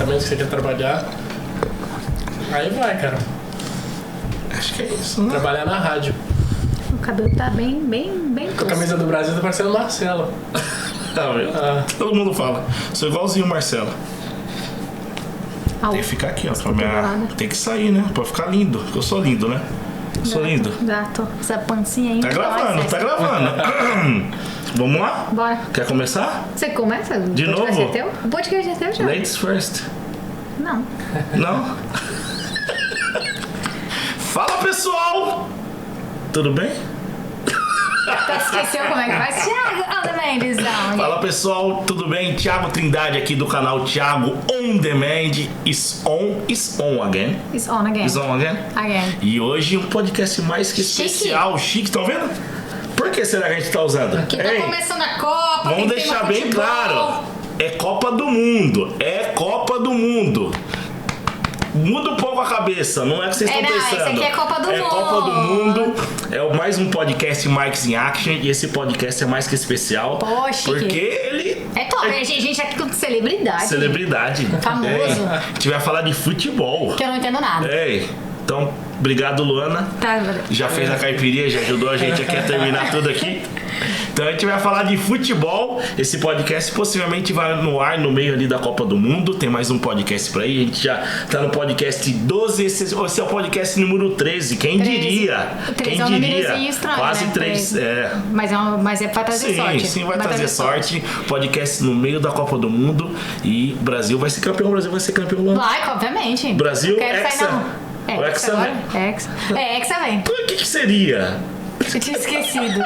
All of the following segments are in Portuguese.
departamento que você quer trabalhar. Aí vai, cara. Acho que é isso, né? Trabalhar na rádio. O cabelo tá bem Com a grosso. camisa do Brasil tá parecendo o Marcelo. Todo mundo fala. Sou igualzinho o Marcelo. Tem que ficar aqui, ó. Tem que sair, né? Pra ficar lindo. Porque eu sou lindo, né? Sou lindo. Gato. Essa pancinha aí. Tá gravando, tá gravando. Vamos lá? Bora. Quer começar? Você começa? De novo? O podcast é teu? O podcast é teu já? Ladies first. Não. Não? Fala, pessoal! Tudo bem? Esqueceu como é que faz? Thiago, anda bem, Lisão. Fala, pessoal, tudo bem? Thiago Trindade aqui do canal Thiago On Demand. Is on again. It's on again. Is on again. Again. E hoje um podcast mais que Chique. especial. Chique, estão vendo? Por que será que a gente tá usando? Que tá Ei, começando a Copa. vamos tem deixar tema bem futebol. claro. É Copa do Mundo. É Copa do Mundo. Muda um pouco a cabeça, não é o que vocês estão pensando. Esse aqui é Copa do Mundo. É Copa do Mundo. É mais um podcast Mikes in Action. E esse podcast é mais que especial. Poxa, porque ele... É top, a gente aqui com celebridade. Celebridade. Famoso. A gente vai falar de futebol. Que eu não entendo nada. Então, obrigado, Luana. Tá, Já fez a caipirinha, já ajudou a gente aqui a terminar tudo aqui. Então a gente vai falar de futebol. Esse podcast possivelmente vai no ar no meio ali da Copa do Mundo. Tem mais um podcast por aí. A gente já tá no podcast 12. Esse é o podcast número 13. Quem 13. diria? 13 Quem é um diria? númerozinho estranho, Quase né? 3. Mas é pra trazer sorte. Sim, vai trazer sorte. Podcast no meio da Copa do Mundo. E o Brasil vai ser campeão. O Brasil vai ser campeão. Vai, obviamente. Brasil, Quero Hexa. sair não. O Hexa agora? vem. Hexa. Hexa vem. O que seria? Eu tinha esquecido.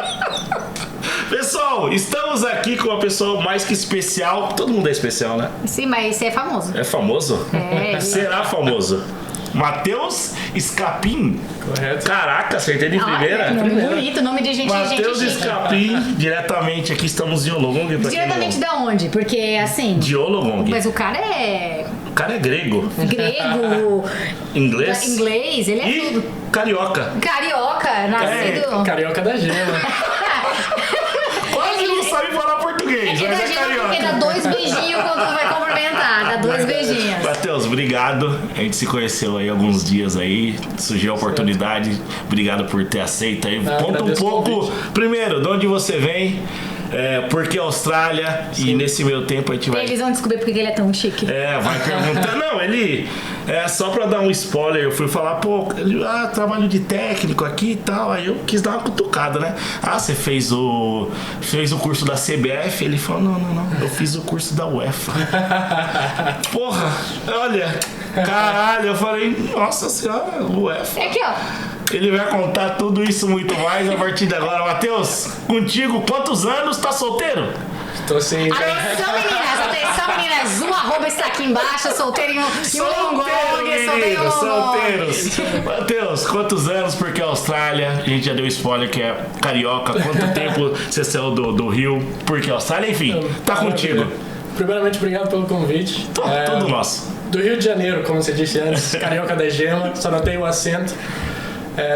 Pessoal, estamos aqui com uma pessoa mais que especial. Todo mundo é especial, né? Sim, mas esse é famoso. É famoso? É. Será famoso? Matheus Escapim. Correto. Caraca, acertei de primeira. Nome bonito, nome de gente Matheus chique. Escapim, diretamente aqui estamos em Ologong. Diretamente da onde? Porque, assim... De Ologong. Mas o cara é... O cara é grego. Grego... Inglês. Inglês, ele é E tudo. carioca. Carioca, nascido... Carioca da gema. Quase não sabe falar português, É mas da é gema porque carioca. dá 2 beijinhos quando vai cumprimentar. Dá 2 beijinhos. Matheus, obrigado. A gente se conheceu aí alguns dias aí. Surgiu a oportunidade. Obrigado por ter aceito aí. Conta um agradeço o pouco. convite. Primeiro, de onde você vem? Por que Austrália? E nesse meio tempo a gente vai. Eles vão descobrir porque ele é tão chique. Vai perguntar. Não, ele. Só pra dar um spoiler, eu fui falar, trabalho de técnico aqui e tal. Aí eu quis dar uma cutucada, né? Você fez o curso da CBF? Ele falou, não, eu fiz o curso da UEFA. Porra, olha, caralho, eu falei, nossa senhora, UEFA. É aqui, ó. Ele vai contar tudo isso muito mais a partir de agora. Matheus, contigo, quantos anos? Tá solteiro? Tô sem. Atenção, meninas. O arroba está aqui embaixo. Solteirinho e um Solteiros, solteiros. Matheus, quantos anos? Porque a Austrália, a gente já deu spoiler que é carioca. Quanto tempo você saiu do Rio? Porque a Austrália, enfim, tá contigo. Primeiramente, obrigado pelo convite. Tudo nosso. Do Rio de Janeiro, como você disse antes, carioca da gema, só não tenho o acento.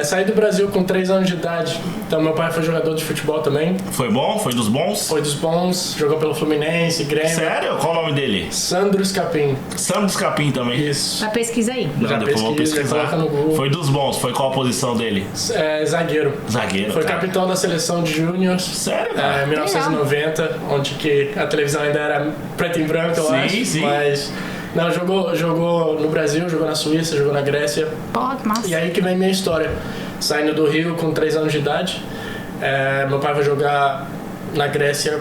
Saí do Brasil com 3 anos de idade, então meu pai foi jogador de futebol também. Foi bom? Foi dos bons? Foi dos bons, jogou pelo Fluminense, Grêmio. Sério? Qual o nome dele? Sandro Escapim. Sandro Escapim também. Isso. Vai pesquisa aí. Não, Já depois vou pesquisa, pesquisar. coloca no Google. Foi dos bons. Foi qual a posição dele? Zagueiro. Zagueiro. Foi cara. capitão da seleção de júniors. Sério, cara? Em 1990, onde que a televisão ainda era preto e branco, eu acho. Sim. Mas não, jogou no Brasil, jogou na Suíça, jogou na Grécia. Pô, que massa. E aí que vem minha história. Saindo do Rio com 3 anos de idade, meu pai vai jogar na Grécia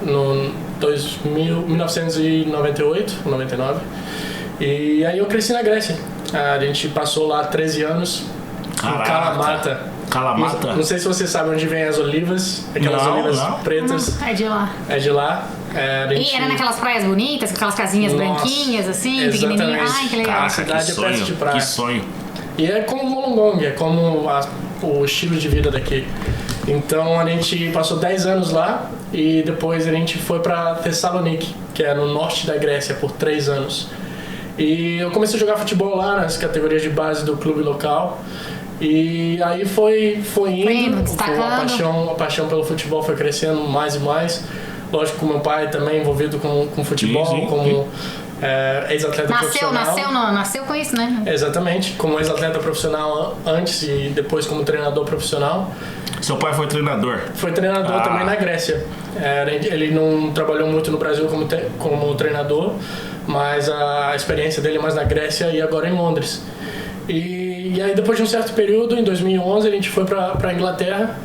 no 1998, 99. E aí eu cresci na Grécia. A gente passou lá 13 anos em Kalamata. Kalamata? Não sei se você sabe onde vem as olivas, aquelas olivas pretas. É de lá. É de lá. E era naquelas praias bonitas, com aquelas casinhas branquinhas, assim, pequenininhas. Ai, que legal. A cidade é perto de praia. Que sonho. E é como Wollongong, é como o estilo de vida daqui. Então a gente passou 10 anos lá e depois a gente foi para Thessaloniki, que é no norte da Grécia, por 3 anos. E eu comecei a jogar futebol lá nas categorias de base do clube local. E aí foi indo, a paixão pelo futebol foi crescendo mais e mais. Lógico que o meu pai também envolvido com futebol, sim. ex-atleta profissional. Nasceu com isso, né? Exatamente, como ex-atleta profissional antes e depois como treinador profissional. Seu pai foi treinador? Foi treinador também na Grécia. Ele não trabalhou muito no Brasil como treinador, mas a experiência dele é mais na Grécia e agora em Londres. E aí depois de um certo período, em 2011, a gente foi pra Inglaterra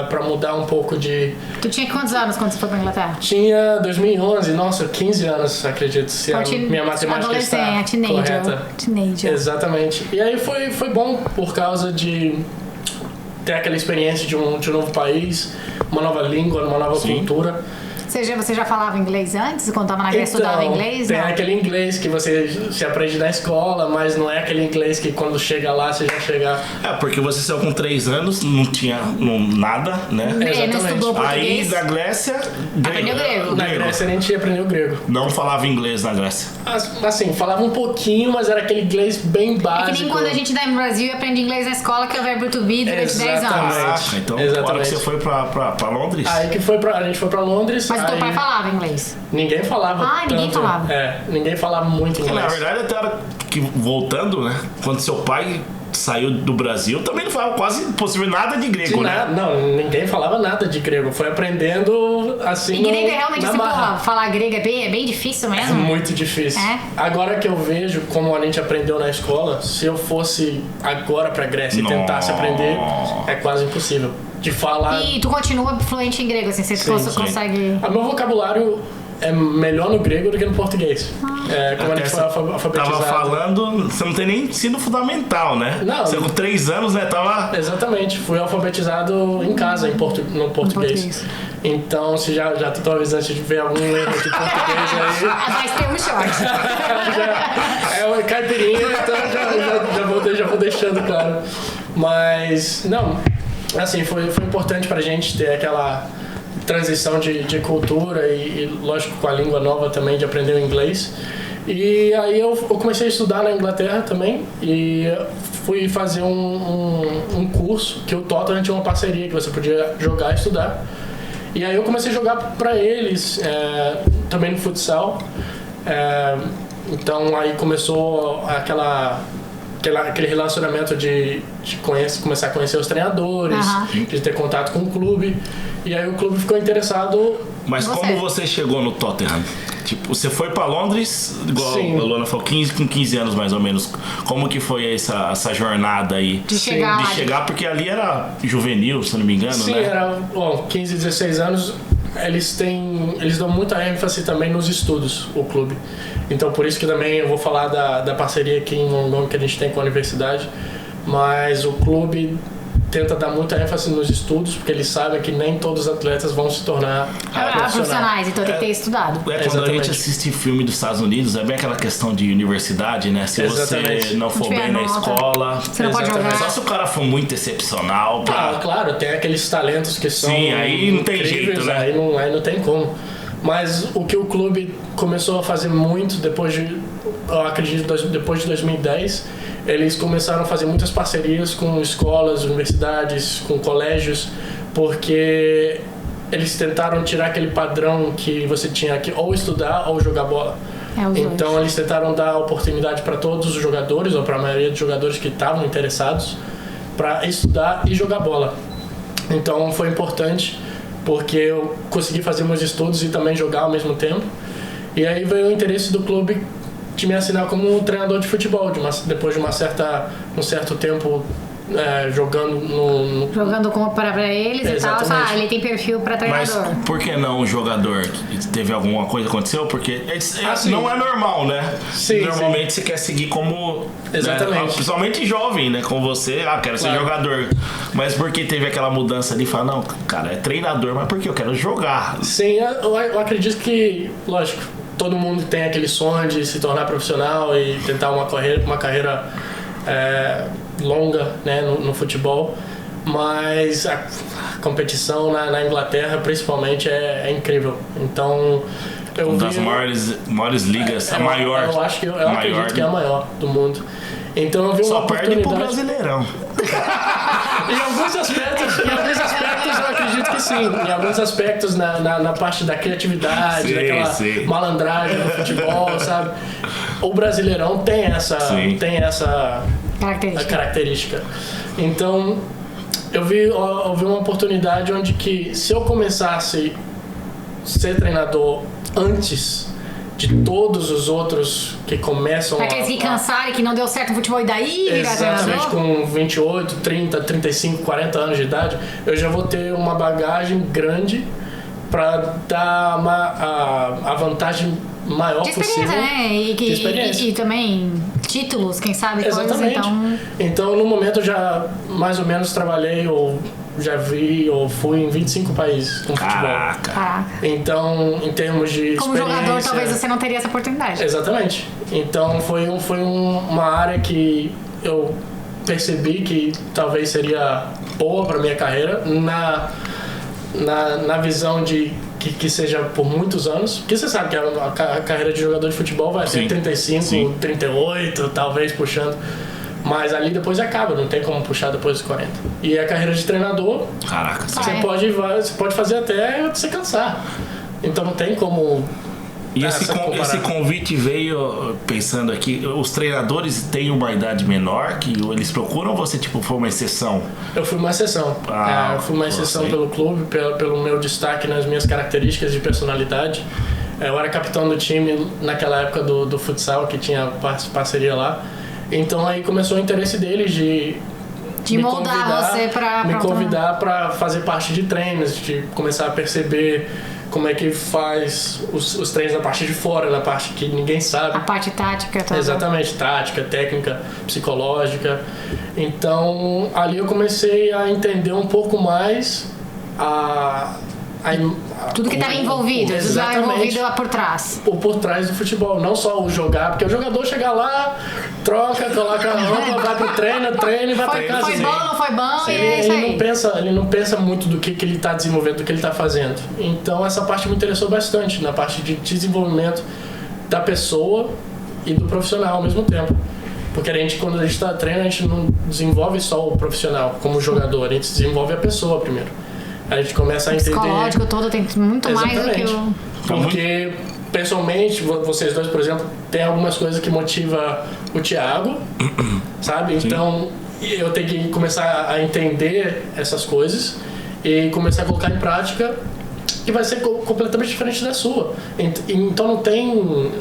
pra mudar um pouco de... Tu tinha quantos anos quando você foi pra Inglaterra? Tinha 2011, nossa, 15 anos, acredito, se a minha matemática está correta. Teenager. Exatamente. E aí foi bom por causa de ter aquela experiência de um novo país, uma nova língua, uma nova cultura. Você já falava inglês antes? Quando estava na Grécia, estudava inglês? Tem não? aquele inglês que você se aprende na escola, mas não é aquele inglês que quando chega lá, você já chega... Porque você saiu com 3 anos, não tinha nada, né? Exatamente. Não estudou português. Aí, da Grécia... Aprendeu grego. Na Grécia, a gente aprendeu grego. Não falava inglês na Grécia. Assim, falava um pouquinho, mas era aquele inglês bem básico. É que nem quando a gente tá no Brasil e aprende inglês na escola, que é o verbo to be durante 10 anos. Então, a hora que você foi pra Londres... Aí que a gente foi pra Londres... Mas o teu aí... pai falava inglês? Ninguém falava. Ninguém falava. Ninguém falava muito inglês. Na verdade, até era que voltando, né? Quando seu pai saiu do Brasil, também não falava quase possível nada de grego, né? Não, ninguém falava nada de grego. Foi aprendendo assim. E grego é realmente assim, falar grego é bem difícil mesmo? É muito difícil. Agora que eu vejo como a gente aprendeu na escola, se eu fosse agora pra Grécia e tentasse aprender, é quase impossível. De falar. E tu continua fluente em grego, assim, você consegue. O meu vocabulário é melhor no grego do que no português. Como a gente foi alfabetizado. Tava falando, você não tem nem ensino fundamental, né? Não. Você com 3 anos, né? Tava. Exatamente, fui alfabetizado em casa no português. Então, se já tô avisando de ver algum erro de português aí. Mas tem um short. É uma caipirinha, então já vou deixando claro. Mas, não. Assim, foi importante pra gente ter aquela transição de cultura e, lógico, com a língua nova também, de aprender o inglês. E aí eu comecei a estudar na Inglaterra também e fui fazer um curso que o Tottenham tinha uma parceria que você podia jogar e estudar. E aí eu comecei a jogar pra eles, também no futsal. Então aí começou aquele relacionamento de começar a conhecer os treinadores, de ter contato com o clube. E aí o clube ficou interessado. Mas como você chegou no Tottenham? Tipo, você foi pra Londres, igual a Luana falou, com 15 anos mais ou menos. Como que foi essa jornada aí? De chegar, porque ali era juvenil, se não me engano, né? Sim, era 15, 16 anos. Eles dão muita ênfase também nos estudos, o clube. Então por isso que também eu vou falar da parceria aqui em Londres que a gente tem com a universidade. Mas o clube tenta dar muita ênfase nos estudos, porque eles sabem que nem todos os atletas vão se tornar profissionais, então tem que ter estudado. Quando a gente assiste filme dos Estados Unidos, é bem aquela questão de universidade, né? Se você não for bem na escola, você não pode jogar. Só se o cara for muito excepcional. Claro, tem aqueles talentos que são aí não tem jeito, né? Aí não tem como. Mas o que o clube começou a fazer muito eu acredito, depois de 2010, eles começaram a fazer muitas parcerias com escolas, universidades, com colégios, porque eles tentaram tirar aquele padrão que você tinha que ou estudar ou jogar bola. Então eles tentaram dar oportunidade para todos os jogadores, ou para a maioria dos jogadores que estavam interessados, para estudar e jogar bola. Então foi importante, porque eu consegui fazer meus estudos e também jogar ao mesmo tempo. E aí veio o interesse do clube de me assinar como treinador de futebol, depois de um certo tempo jogando jogando para eles. Exatamente. E tal, ele tem perfil para treinador. Mas por que não o jogador? Teve alguma coisa que aconteceu? Porque não é normal, né? Normalmente você quer seguir como... Exatamente. Né? Principalmente jovem, né? Como você, quero ser jogador. Mas por que teve aquela mudança de falar, não, cara, é treinador, mas por que eu quero jogar? Sim, eu acredito que, lógico, todo mundo tem aquele sonho de se tornar profissional e tentar uma carreira longa, né, no futebol, mas a competição na Inglaterra principalmente é incrível. Então uma das maiores ligas, a maior. Eu acredito que é a maior do mundo. Então eu vi uma oportunidade. Só perde pro Brasileirão. Em alguns aspectos eu acredito que sim, em alguns aspectos na parte da criatividade, Sim, daquela sim. malandragem no futebol, sabe? O Brasileirão tem essa característica. Então, eu vi uma oportunidade onde que se eu começasse a ser treinador antes de todos os outros que começam Aqueles que cansaram e que não deu certo no futebol e daí virar exatamente, treinador? com 28, 30, 35, 40 anos de idade, eu já vou ter uma bagagem grande para dar a vantagem maior De experiência, possível. né? De experiência. E também títulos, quem sabe, Exatamente. coisas, Então, no momento, eu já mais ou menos trabalhei ou já vi ou fui em 25 países com futebol. Caraca. Então, em termos de Como experiência... jogador, talvez você não teria essa oportunidade. Exatamente. Então, foi uma área que eu percebi que talvez seria boa para minha carreira na visão de que seja por muitos anos. Porque você sabe que a carreira de jogador de futebol vai Sim. ter 35, Sim. 38, talvez puxando. Mas ali depois acaba, não tem como puxar depois dos 40. E a carreira de treinador, Caraca. você pode fazer até você cansar. Então não tem como... E essa comparação. esse convite veio pensando aqui, os treinadores têm uma idade menor que eles procuram ou você tipo foi uma exceção? Eu fui uma exceção. Eu fui uma exceção pelo clube, pelo meu destaque nas minhas características de personalidade. Eu era capitão do time naquela época do futsal, que tinha parceria lá. Então aí começou o interesse deles de moldar você pra... me convidar para fazer parte de treinos, de começar a perceber como é que faz os treinos na parte de fora, na parte que ninguém sabe. A parte tática. Toda. Exatamente, tática, técnica, psicológica. Então, ali eu comecei a entender um pouco mais tudo que estava envolvido, tudo que estava envolvido lá por trás. Por trás do futebol, não só o jogar, porque o jogador chega lá, troca, coloca a roupa, vai pro treino e vai pra casa. Foi bom, não foi bom, Sim, e é isso aí. Ele não pensa muito do que ele está desenvolvendo, do que ele está fazendo. Então essa parte me interessou bastante, na parte de desenvolvimento da pessoa e do profissional ao mesmo tempo. Porque quando a gente está treinando, a gente não desenvolve só o profissional como jogador, a gente desenvolve a pessoa primeiro. A gente começa a entender... O psicológico todo tem muito mais do que o... Porque, pessoalmente, vocês dois, por exemplo, tem algumas coisas que motivam o Thiago, sabe? Sim. Então, eu tenho que começar a entender essas coisas e começar a colocar em prática, que vai ser completamente diferente da sua. Então,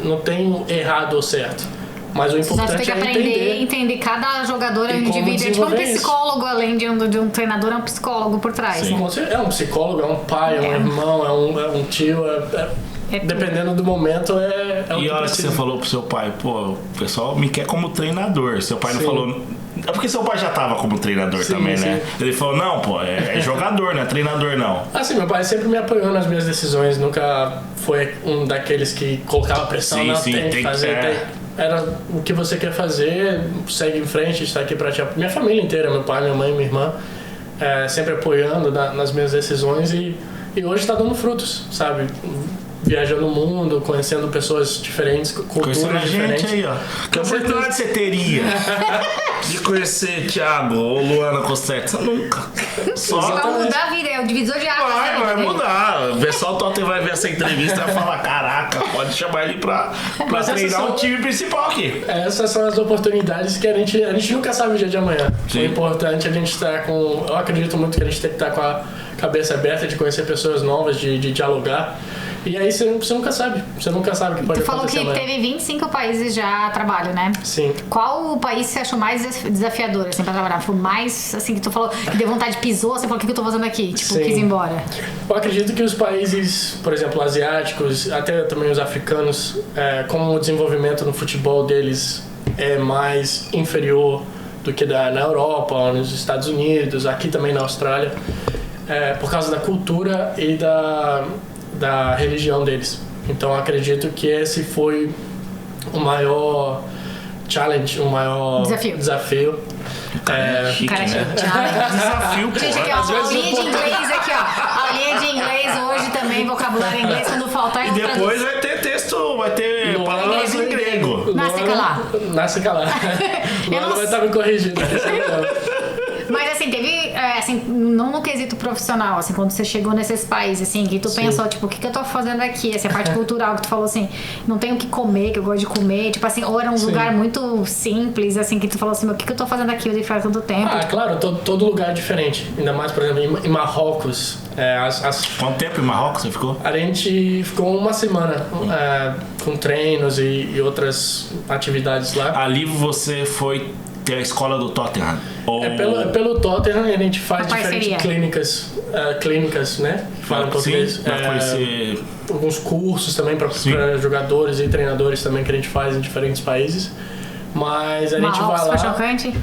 não tem errado ou certo. Mas o importante tem que entender cada jogador é um indivíduo. É tipo um psicólogo, além de um treinador, é um psicólogo por trás. Sim, né? É um psicólogo, é um pai, é um irmão, é um tio, dependendo do momento, é o E que a hora que precisa. você falou pro seu pai, pô, o pessoal me quer como treinador. Seu pai não Sim. falou... É porque seu pai já tava como treinador Sim, também, sim. né? Ele falou, não, pô, é jogador, não é treinador, não. Assim, meu pai sempre me apoiou nas minhas decisões, nunca foi um daqueles que colocava pressão, Sim, não, sim, tem que fazer, Era o que você quer fazer, segue em frente, está aqui pra te apoiar. Minha família inteira, meu pai, minha mãe, minha irmã, sempre apoiando nas minhas decisões e hoje está dando frutos, sabe? Viajando o mundo, conhecendo pessoas diferentes, culturas Conhecendo a gente diferentes. aí, ó. Que oportunidade você teria de conhecer Thiago ou Luana Cossetti? Nunca. Só Vai mudar a vida, é o divisor de águas. vai mudar. O pessoal Totem vai ver essa entrevista e vai falar: caraca, pode chamar ele pra treinar o time principal aqui. Essas são as oportunidades que a gente nunca sabe o dia de amanhã. Sim. O importante é a gente estar com... Eu acredito muito que a gente tem que estar com a cabeça aberta de conhecer pessoas novas, de dialogar. E aí você nunca sabe. Você nunca sabe o que pode Tu falou acontecer que amanhã. teve 25 países já a trabalho, né? Sim. Qual o país você achou mais desafiador, assim, pra trabalhar? Foi mais, assim, que tu falou que deu vontade, pisou, você falou, o que eu tô fazendo aqui? Tipo, Sim. quis ir embora. Eu acredito que os países, por exemplo, asiáticos, até também os africanos, como o desenvolvimento no futebol deles é mais inferior do que na Europa, nos Estados Unidos, aqui também na Austrália, por causa da cultura e da religião deles. Então acredito que esse foi o maior challenge, o maior desafio. Chique, Cara, né? desafio, pô. gente, aqui, ó, Às vezes aulinha de inglês aqui, ó. Aulinha de inglês hoje também, vocabulário em inglês, quando faltar E eu depois traduzo. vai ter texto, vai ter Luana, palavras em grego. Nasce calar. Nasce calar. Eu Luana não vai estar me corrigindo. Mas assim, teve assim, não no quesito profissional, assim, quando você chegou nesses países, assim, que tu pensou, tipo, o que eu tô fazendo aqui? Essa parte cultural que tu falou, assim, não tenho o que comer, que eu gosto de comer, tipo assim, ou era um lugar muito simples, assim, que tu falou assim, o que eu tô fazendo aqui? Eu dei faz tanto tempo. Claro, todo lugar é diferente. Ainda mais, por exemplo, em Marrocos. Quanto tempo em Marrocos você ficou? A gente ficou uma semana com treinos e outras atividades lá. Ali você foi ter a escola do Tottenham? Pelo Tottenham a gente faz parceria. diferentes clínicas, né? Que falam português. Pra conhecer... Alguns cursos também para jogadores e treinadores também que a gente faz em diferentes países. Mas a gente vai lá... Marrocos foi chocante?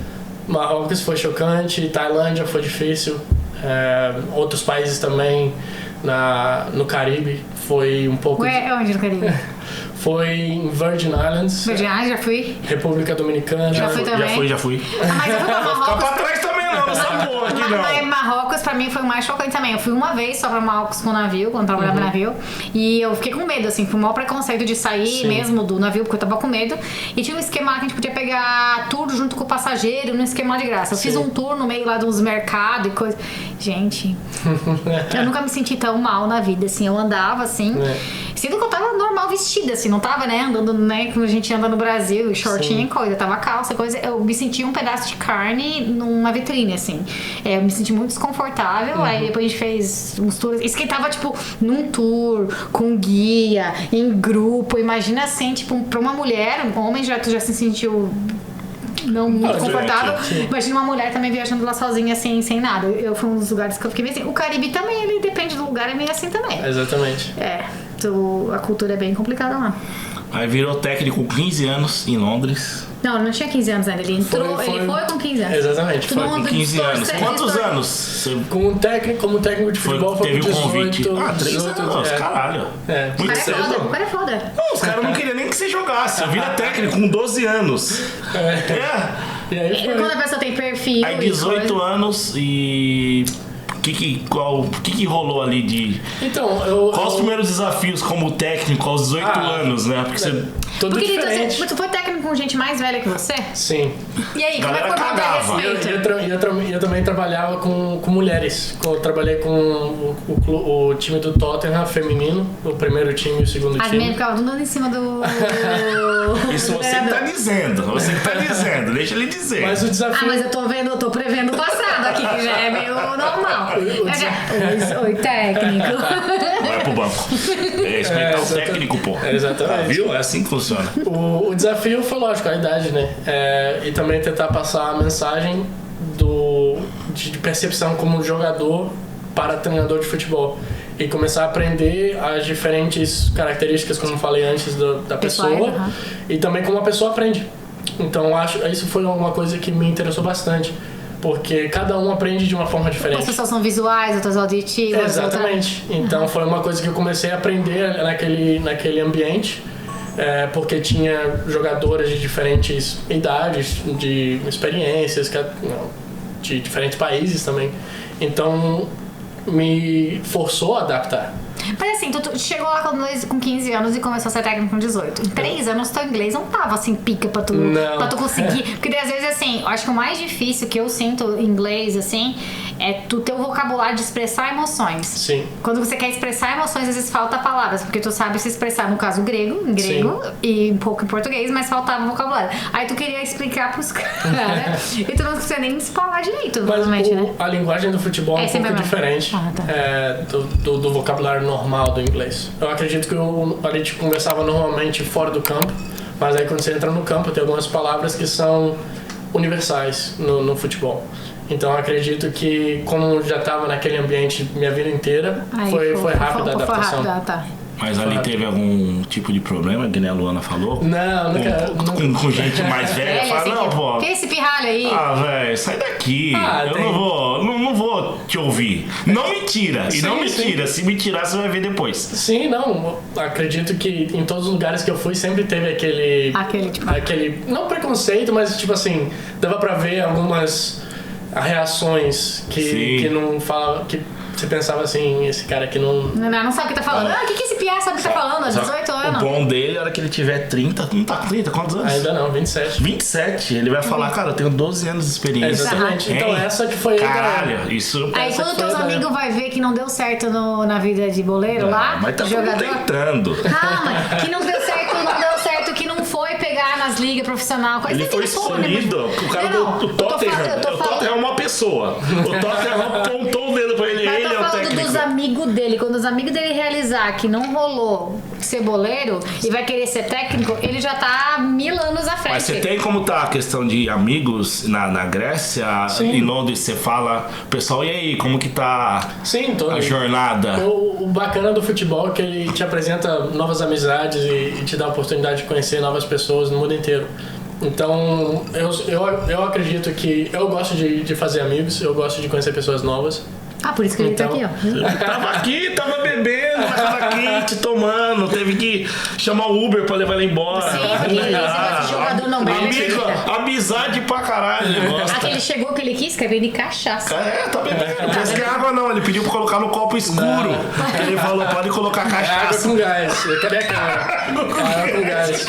Marrocos foi chocante, Tailândia foi difícil. Outros países também no Caribe foi um pouco... Onde no Caribe? Foi em Virgin Islands. Virgin Islands, já fui. República Dominicana. Já fui também. Já fui. Mas eu fui pra Ficar Marrocos. pra trás também não, essa porra aqui não. Mas Marrocos pra mim foi o mais chocante também. Eu fui uma vez só pra Marrocos com o navio, quando trabalhava no navio. E eu fiquei com medo, assim, foi o maior preconceito de sair mesmo do navio, porque eu tava com medo. E tinha um esquema lá que a gente podia pegar tour junto com o passageiro, num esquema de graça. Eu fiz um tour no meio lá dos mercados e coisa. Gente, eu nunca me senti tão mal na vida, assim. Eu andava, assim, sendo que eu tava normal vestida, assim, não tava, né, andando, né, como a gente anda no Brasil, shortinho e coisa, tava calça, coisa. Eu me senti um pedaço de carne numa vitrine, assim. Eu me senti muito desconfortável, aí depois a gente fez uns tours. Isso que tava, tipo, num tour, com guia, em grupo. Imagina assim, tipo, pra uma mulher, um homem tu já se sentiu não muito confortável. Imagina uma mulher também viajando lá sozinha, assim, sem nada. Eu fui um dos lugares que eu fiquei meio assim. O Caribe também, ele depende do lugar, é meio assim também. Exatamente. A cultura é bem complicada lá. Aí virou técnico com 15 anos em Londres. Não, ele não tinha 15 anos ainda. Ele entrou, ele foi com 15 anos. Exatamente. Foi com 15 anos. Quantos anos? Você Como técnico de futebol foi teve com o convite? 18 3 anos, caralho. O Muito cara é cedo. foda, o cara é foda. Não, os caras não queriam nem que você jogasse. Vira técnico com 12 anos. E aí foi. Quando a pessoa tem perfil. Aí 18 anos e... O que rolou ali de... Então, Quais os primeiros desafios como técnico aos 18 anos, né? Porque você... Tudo Porque diferente. tu foi técnico com gente mais velha que você? Sim. E aí, como é que foi Galera pra cagava. ter respeito? Eu também trabalhava com mulheres. Eu trabalhei com o time do Tottenham feminino, o primeiro time e o segundo As time. meninas ficavam tudo andando em cima do... Isso você que tá dizendo. Você que tá dizendo. Deixa ele dizer. Mas o desafio... mas eu tô prevendo o passado aqui, que já é meio normal. Oi, técnico. Vai pro banco. Respeitar o técnico, pô. Exatamente. Viu? É assim que funciona. O desafio foi, lógico, a idade, né? E também tentar passar a mensagem de percepção como jogador para treinador de futebol. E começar a aprender as diferentes características, como eu falei antes, da pessoa. E também como a pessoa aprende. Então, isso foi uma coisa que me interessou bastante. Porque cada um aprende de uma forma diferente. As pessoas são visuais, outras auditivas. Exatamente. Então foi uma coisa que eu comecei a aprender naquele ambiente. Porque tinha jogadores de diferentes idades, de experiências, de diferentes países também. Então me forçou a adaptar. Mas assim, tu chegou lá com 15 anos e começou a ser técnico com 18. Em 3 anos, teu inglês não tava assim, pica pra tu conseguir. Porque às vezes, assim, eu acho que o mais difícil que eu sinto em inglês, assim, é tu ter o vocabulário de expressar emoções. Sim. Quando você quer expressar emoções, às vezes falta palavras, porque tu sabe se expressar, no caso, em grego e um pouco em português, mas faltava vocabulário. Aí tu queria explicar pros caras e tu não conseguia nem se falar direito, provavelmente, né? A linguagem do futebol é um pouco diferente do vocabulário normal do inglês. Eu acredito que a gente conversava normalmente fora do campo, mas aí quando você entra no campo tem algumas palavras que são universais no futebol. Então eu acredito que, como já estava naquele ambiente minha vida inteira, foi rápida a adaptação. Mas ali teve algum tipo de problema, que nem a Luana falou? Não, nunca. Com gente mais velha, fala, assim, não, pô. Que esse pirralho aí? Velho, sai daqui. Não vou te ouvir. Não me tira. E não me tira. Se me tirar, você vai ver depois. Sim, não. Acredito que em todos os lugares que eu fui sempre teve aquele não preconceito, mas tipo assim, dava pra ver algumas reações que não falavam, que você pensava assim, esse cara aqui não... Não sabe o que tá falando. O que esse piá sabe o que tá falando? Há 18 anos. O bom dele, a hora que ele tiver 30, não tá com 30, quantos anos? Ainda não, 27. 27, ele vai falar, cara, eu tenho 12 anos de experiência. Exatamente. Então essa que foi... Caralho, isso... Aí quando teus amigos vai ver que não deu certo na vida de boleiro lá, mas tá jogador... tentando. Mas que não deu certo, que não foi pegar nas ligas profissional. Ele foi escolhido. O cara do Tottenham é uma pessoa. O Tottenham apontou o dedo pra ele. Mas ele é o técnico. Dos amigos dele. Quando os amigos dele realizar que não rolou ser boleiro e vai querer ser técnico, ele já tá 1000 anos à frente. Mas você tem como tá a questão de amigos na Grécia? Sim. Em Londres você fala, pessoal, e aí, como que tá a jornada? O bacana do futebol é que ele te apresenta novas amizades e te dá a oportunidade de conhecer novas pessoas no mundo inteiro. Então, eu acredito que eu gosto de fazer amigos, eu gosto de conhecer pessoas novas. Por isso que ele tá aqui, ó. Tava aqui, tava bebendo, tava quente, tomando, teve que chamar o Uber pra levar ele embora. Sim, porque esse jogador não bebe. Amigo, amizade pra caralho, ele gosta. Aquele chegou que ele quis, quer beber cachaça. Tá bebendo. Não pensa que é água não, ele pediu pra colocar no copo escuro. Ele falou, pode colocar cachaça. Água com gás. Cadê a cara? Água com gás.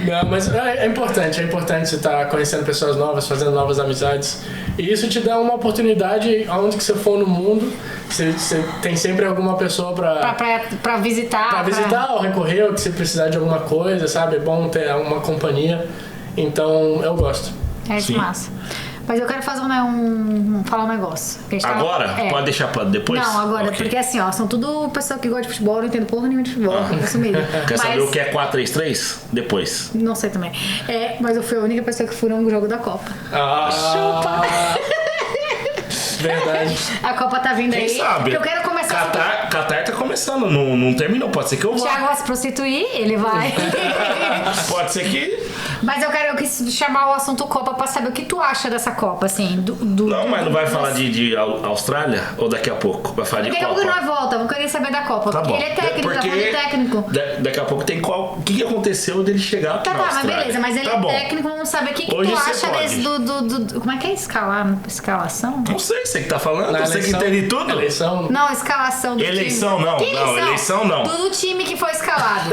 Não, mas é importante você estar conhecendo pessoas novas, fazendo novas amizades. E isso te dá uma oportunidade, aonde que você for no mundo, você tem sempre alguma pessoa pra visitar. Pra visitar ou recorrer, ou que você precisar de alguma coisa, sabe? É bom ter uma companhia. Então, eu gosto. É de massa. Mas eu quero fazer falar um negócio. Agora? Pode deixar pra depois? Não, agora, Okay. Porque assim, ó, são tudo pessoas que gostam de futebol, eu não entendo porra nenhuma de futebol, isso mesmo. Quer saber o que é 4-3-3? Depois. Não sei também. Mas eu fui a única pessoa que furou um jogo da Copa. Chupa! Verdade. A Copa tá vindo. Quem aí. sabe? Eu quero começar. Catar tá começando, não terminou. Pode ser que eu vá. Thiago vai se prostituir, ele vai. Pode ser que... Mas eu quis chamar o assunto Copa pra saber o que tu acha dessa Copa, assim. Não, mas não vai falar de Austrália? Ou daqui a pouco? Vai falar de Copa? Daqui a pouco nós volta, vou querer saber da Copa. Tá bom. Ele é técnico, tá falando de técnico. Daqui a pouco tem qual... O que aconteceu dele chegar aqui na Mas Austrália? beleza, mas ele é técnico, vamos saber o que Hoje tu acha pode. desse como é que é escalação? Não sei, você que tá falando? Você que entende tudo? Eleição? Não, escalação do Eleição time. não, Que não, eleição não. Do time que foi escalado.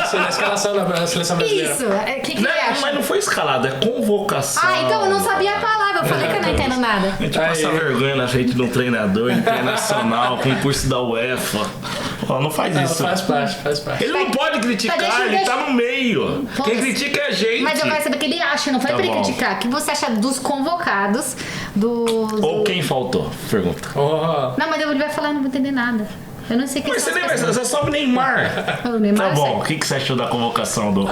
Sim, na escalação da seleção brasileira. Isso, o que ele acha? Mas não foi escalado, é convocação. Então eu não sabia a palavra, eu falei que eu não entendo nada. A gente passa vergonha na frente de um treinador internacional, concurso da UEFA. Não faz isso. Faz parte. Ele não pode criticar, ele tá no meio. Quem critica é a gente. Mas eu quero saber o que ele acha, não foi pra ele criticar. O que você acha dos convocados, Ou quem faltou? Pergunta. Não, mas ele vai falar, eu não vou entender nada. Eu não sei o que Mas você sobe Neymar. O Neymar. Tá bom, o que você achou da convocação do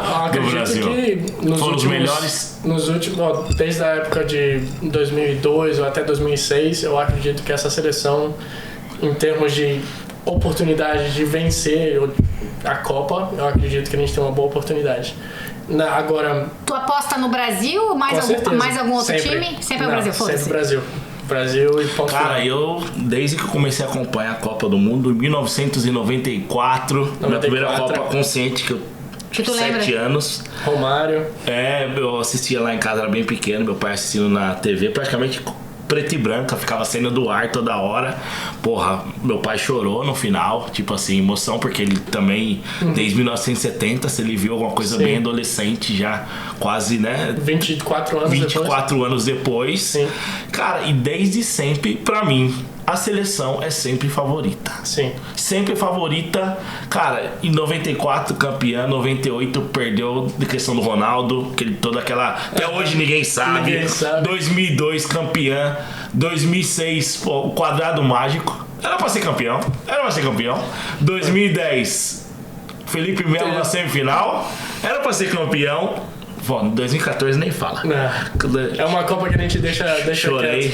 Brasil? Que Foram os melhores? Nos últimos, desde a época de 2002 ou até 2006, eu acredito que essa seleção, em termos de oportunidade de vencer a Copa, eu acredito que a gente tem uma boa oportunidade. Agora... Tu aposta no Brasil ou mais algum outro time? Sempre é o Brasil, foda-se. Sempre o Brasil. Brasil e ponto final. Cara, desde que eu comecei a acompanhar a Copa do Mundo, em 1994, minha primeira Copa consciente, que eu tinha 7 anos. Romário. Eu assistia lá em casa, era bem pequeno, meu pai assistindo na TV, praticamente preto e branca, ficava saindo do ar toda hora. Porra, meu pai chorou no final, tipo assim, emoção, porque ele também, desde 1970, se ele viu alguma coisa bem adolescente, já quase, né? 24 anos depois. Sim. Cara, e desde sempre, pra mim, a seleção é sempre favorita. Sim. Sempre favorita. Cara, em 94 campeã, 98 perdeu de questão do Ronaldo, toda aquela... Até hoje ninguém sabe. 2002 campeã. 2006 o quadrado mágico. Era pra ser campeão. 2010 Felipe Melo na semifinal. Era pra ser campeão. 2014 nem fala. É uma Copa que a gente deixa Chorei.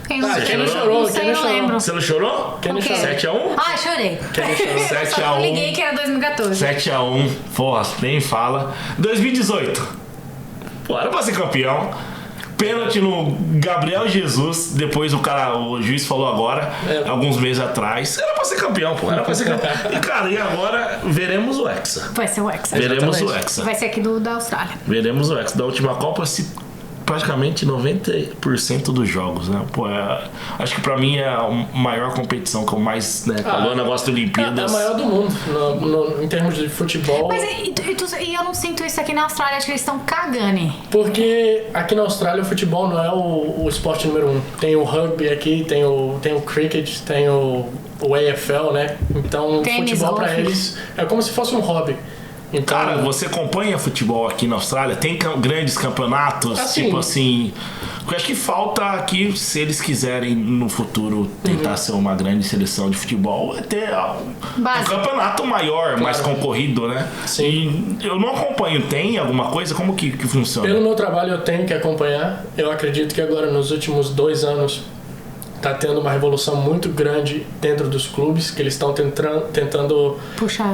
Quem não chorou? Não sei, não lembro. Você não chorou? Quem não chorou? 7-1? Chorei. Quem não chorou? 7-1. Eu liguei que era 2014. 7-1. Porra, nem fala. 2018. Pô, era pra ser campeão. Pênalti no Gabriel Jesus. Depois o juiz falou agora, alguns meses atrás. Era pra ser campeão, pô. Era pra ser campeão. E, cara, veremos o Hexa. Vai ser o Hexa. Veremos o Hexa. Vai ser aqui da Austrália. Veremos o Hexa. Da última Copa, praticamente 90% dos jogos, né? Pô, acho que pra mim é a maior competição que eu mais, né, falou, negócio de Olimpíadas. É a maior do mundo, em termos de futebol. Mas e eu não sinto isso aqui na Austrália, acho que eles estão cagando. Porque aqui na Austrália o futebol não é o esporte número 1. Tem o rugby aqui, tem o cricket, tem o AFL, né? Então o futebol pra eles é como se fosse um hobby. Então, cara, você acompanha futebol aqui na Austrália? Tem grandes campeonatos? Assim, tipo assim... Eu acho que falta aqui, se eles quiserem no futuro tentar ser uma grande seleção de futebol, é ter um campeonato maior, mais concorrido, né? Sim. E eu não acompanho. Tem alguma coisa? Como que funciona? Pelo meu trabalho eu tenho que acompanhar. Eu acredito que agora nos últimos 2 anos tá tendo uma revolução muito grande dentro dos clubes, que eles estão tentando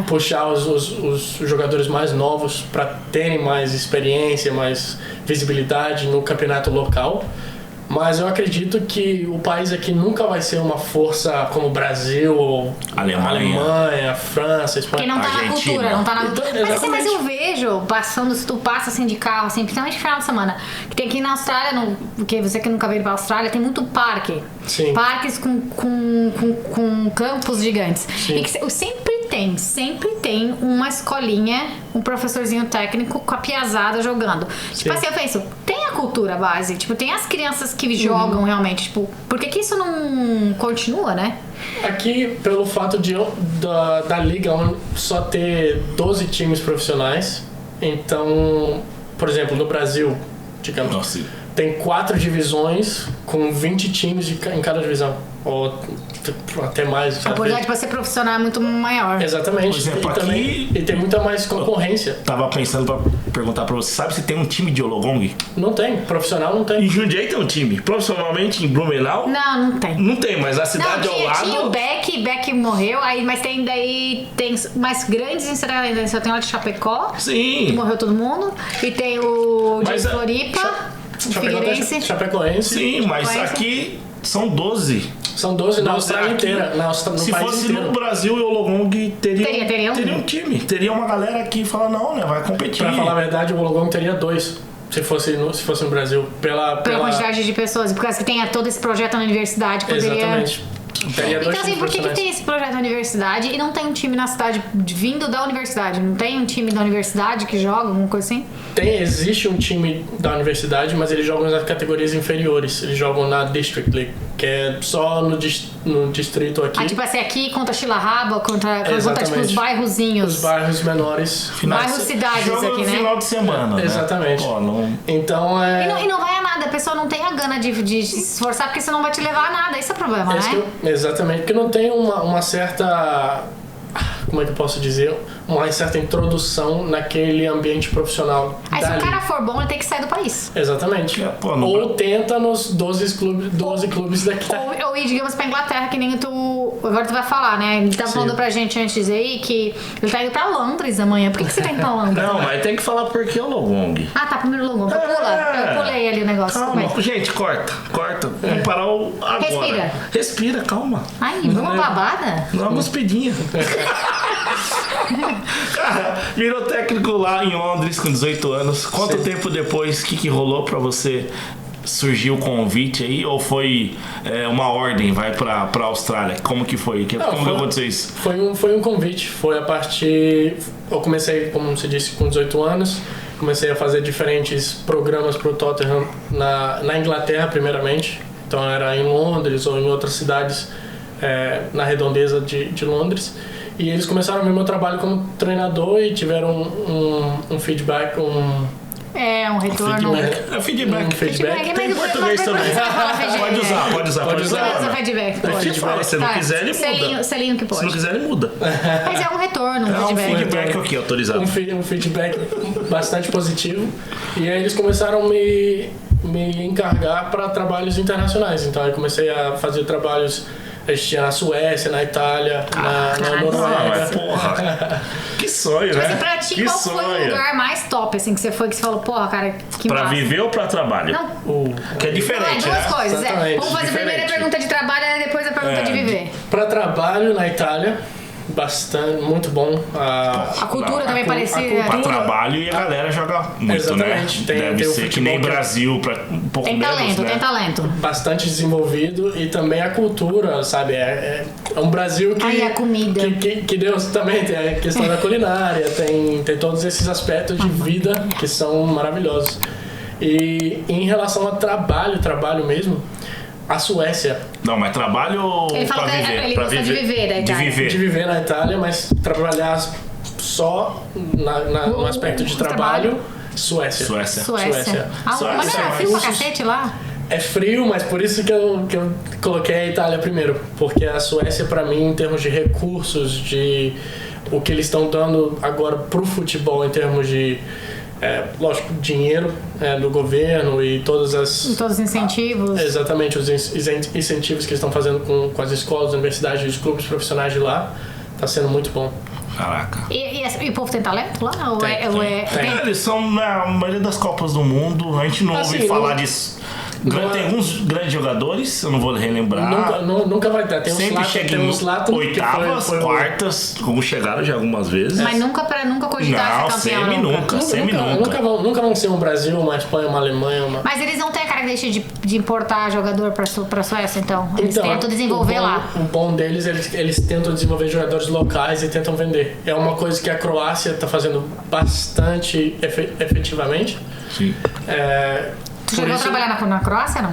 puxar os jogadores mais novos para terem mais experiência, mais visibilidade no campeonato local. Mas eu acredito que o país aqui nunca vai ser uma força como o Brasil, Alemanha, França, Espanha. Porque não tá na cultura, não tá na cultura. Mas eu vejo, se tu passa assim de carro, assim, principalmente no final de semana, que tem aqui na Austrália, porque você que nunca veio pra Austrália, tem muito parque. Sim. Parques com campos gigantes. Sim. E que sempre tem uma escolinha, um professorzinho técnico com a piazada jogando. Tipo assim, eu penso, tem a cultura base, tipo, tem as crianças que jogam realmente, tipo, por que isso não continua, né? Aqui, pelo fato da liga só ter 12 times profissionais, então, por exemplo, no Brasil, digamos, tem 4 divisões com 20 times em cada divisão. Ou até mais. A oportunidade para ser profissional é muito maior. Exatamente. Por exemplo, e tem muita mais concorrência. Tava pensando pra perguntar pra você, sabe se tem um time de Wollongong? Não tem, profissional não tem. Em Jundiaí tem um time, profissionalmente em Blumenau? Não tem. Não tem, mas a cidade ao lado... Tinha o Beck morreu, mas tem mais grandes em Santa Catarina, só tem lá de Chapecó, sim, que morreu todo mundo, e tem o de Floripa, Figueirense. Chapecoense. Sim, mas aqui são 12. São 12 na Austrália inteira. No se país fosse inteiro. no Brasil, o Wollongong teria um time. Teria uma galera que fala, não, né? Vai competir. Pra falar a verdade, o Wollongong teria 2. Se fosse no Brasil. Pela quantidade de pessoas. Por causa que tem todo esse projeto na universidade. Poderia... Exatamente. Então assim, por que tem esse projeto na universidade e não tem um time na cidade vindo da universidade? Não tem um time da universidade que joga, alguma coisa assim? Existe um time da universidade, mas eles jogam nas categorias inferiores. Eles jogam na District League, que é só no distrito aqui. Tipo assim, aqui contra Xilahaba, contra tipo, os bairrozinhos. Os bairros menores. Bairros cidades aqui, né? Final de semana, né? Exatamente. Pô, não... Então E não vai a nada, a pessoa não tem a gana de se esforçar, porque senão não vai te levar a nada. Esse é o problema, né? Exatamente, porque não tem uma certa... Como é que eu posso dizer? Uma certa introdução naquele ambiente profissional. Aí se o cara for bom, ele tem que sair do país. Exatamente. Ou tenta nos 12 clubes daqui. Ou ir, digamos, pra Inglaterra, que nem tu... Agora tu vai falar, né? Ele tá falando pra gente antes aí que ele tá indo pra Londres amanhã. Por que você tá indo pra Londres? Não, mas tem que falar porque é o Wollongong. Ah, tá, primeiro o Wollongong. Eu pulei ali o negócio. Calma, gente, corta. Vamos parar agora. Respira, calma. Ai, uma babada? Dá uma cuspidinha. Cara, virou técnico lá em Londres com 18 anos. Quanto tempo depois, o que rolou pra você? Surgiu o convite aí ou foi uma ordem, vai pra Austrália? Como que foi? Como que aconteceu isso? Foi um convite. Foi a partir... Eu comecei, como você disse, com 18 anos. Comecei a fazer diferentes programas pro Tottenham na Inglaterra, primeiramente. Então era em Londres ou em outras cidades na redondeza de Londres. E eles começaram a ver meu trabalho como treinador e tiveram um feedback, um retorno. Feedback. Tem em português também. Pode usar. Feedback. Se não quiser, ele muda. Selinho que pode. Se não quiser, ele muda. Mas é um retorno, um feedback aqui, autorizado. Um feedback bastante positivo. E aí eles começaram a me encargar para trabalhos internacionais. Então eu comecei a fazer trabalhos... A gente tinha na Suécia, na Itália, na Noruega. Porra. Que sonho, né? Mas pra ti, que qual sonho. foi o lugar mais top, assim, que você foi, que você falou, porra, cara, que pra massa. viver ou pra trabalho? Não. Que é diferente, duas né? coisas, Exatamente. Vamos fazer primeiro a pergunta de trabalho e depois a pergunta de viver. Pra trabalho na Itália, bastante, muito bom. A cultura também parecia. Pra trabalho e a galera joga muito, exatamente. né? Tem Deve o ser que nem futebol Brasil, um pouco Tem menos, talento, né? tem talento. Bastante desenvolvido e também a cultura, sabe? É um Brasil que... Aí a comida. Que Deus também tem a questão da culinária, tem todos esses aspectos de vida que são maravilhosos. E em relação a trabalho mesmo, a Suécia... Não, mas trabalho Ele falou pra que viver. ele pra gosta de viver da De Itália. viver. De viver na Itália, mas trabalhar só no aspecto de trabalho, Suécia. Suécia. Suécia. Mas Suécia, não era mas- frio pra cacete lá? É frio, mas por isso que eu coloquei a Itália primeiro. Porque a Suécia, pra mim, em termos de recursos, de o que eles estão dando agora pro futebol, em termos de, lógico, dinheiro do governo e todas as... Todos os incentivos. Exatamente, os incentivos que eles estão fazendo com as escolas, universidades e os clubes profissionais de lá, tá sendo muito bom. Caraca. E o povo tem talento lá? Ou Tem, tem. Eles são, na maioria das Copas do Mundo, a gente não ouve Assim, falar não- disso. não Tem é- alguns grandes jogadores, eu não vou relembrar. Nunca vai ter. Tem Sempre chega em oitavas, quartas, como chegaram já algumas vezes. Mas nunca cogitar Não, ser campeão. semi nunca, semi nunca. Nunca vão ser um Brasil, uma Espanha, uma Alemanha, uma... Mas eles não têm a característica de importar jogador pra Suécia, então. Eles tentam desenvolver lá. O bom deles, eles tentam desenvolver jogadores locais e tentam vender. É uma coisa que a Croácia está fazendo bastante efetivamente. Sim. Tu chegou a trabalhar na Croácia, não?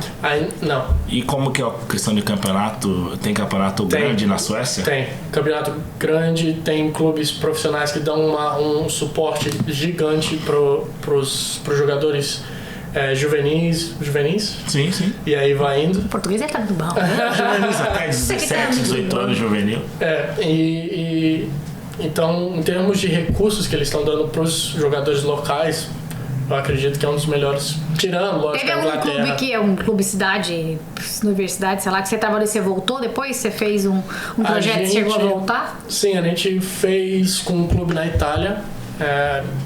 Não. E como que é a questão de campeonato? Tem campeonato grande na Suécia? Tem. Campeonato grande, tem clubes profissionais que dão um suporte gigante pros jogadores juvenis. Sim, sim. E aí vai indo. O português é tanto bom. Juvenis até 17, 18 anos juvenil. Então, em termos de recursos que eles estão dando pros jogadores locais, eu acredito que é um dos melhores, tirando, lógico, Teve a algum Inglaterra. clube que é um clube cidade, universidade, sei lá, que você trabalhou e você voltou depois? Você fez um projeto e chegou a voltar? Sim, a gente fez com um clube na Itália,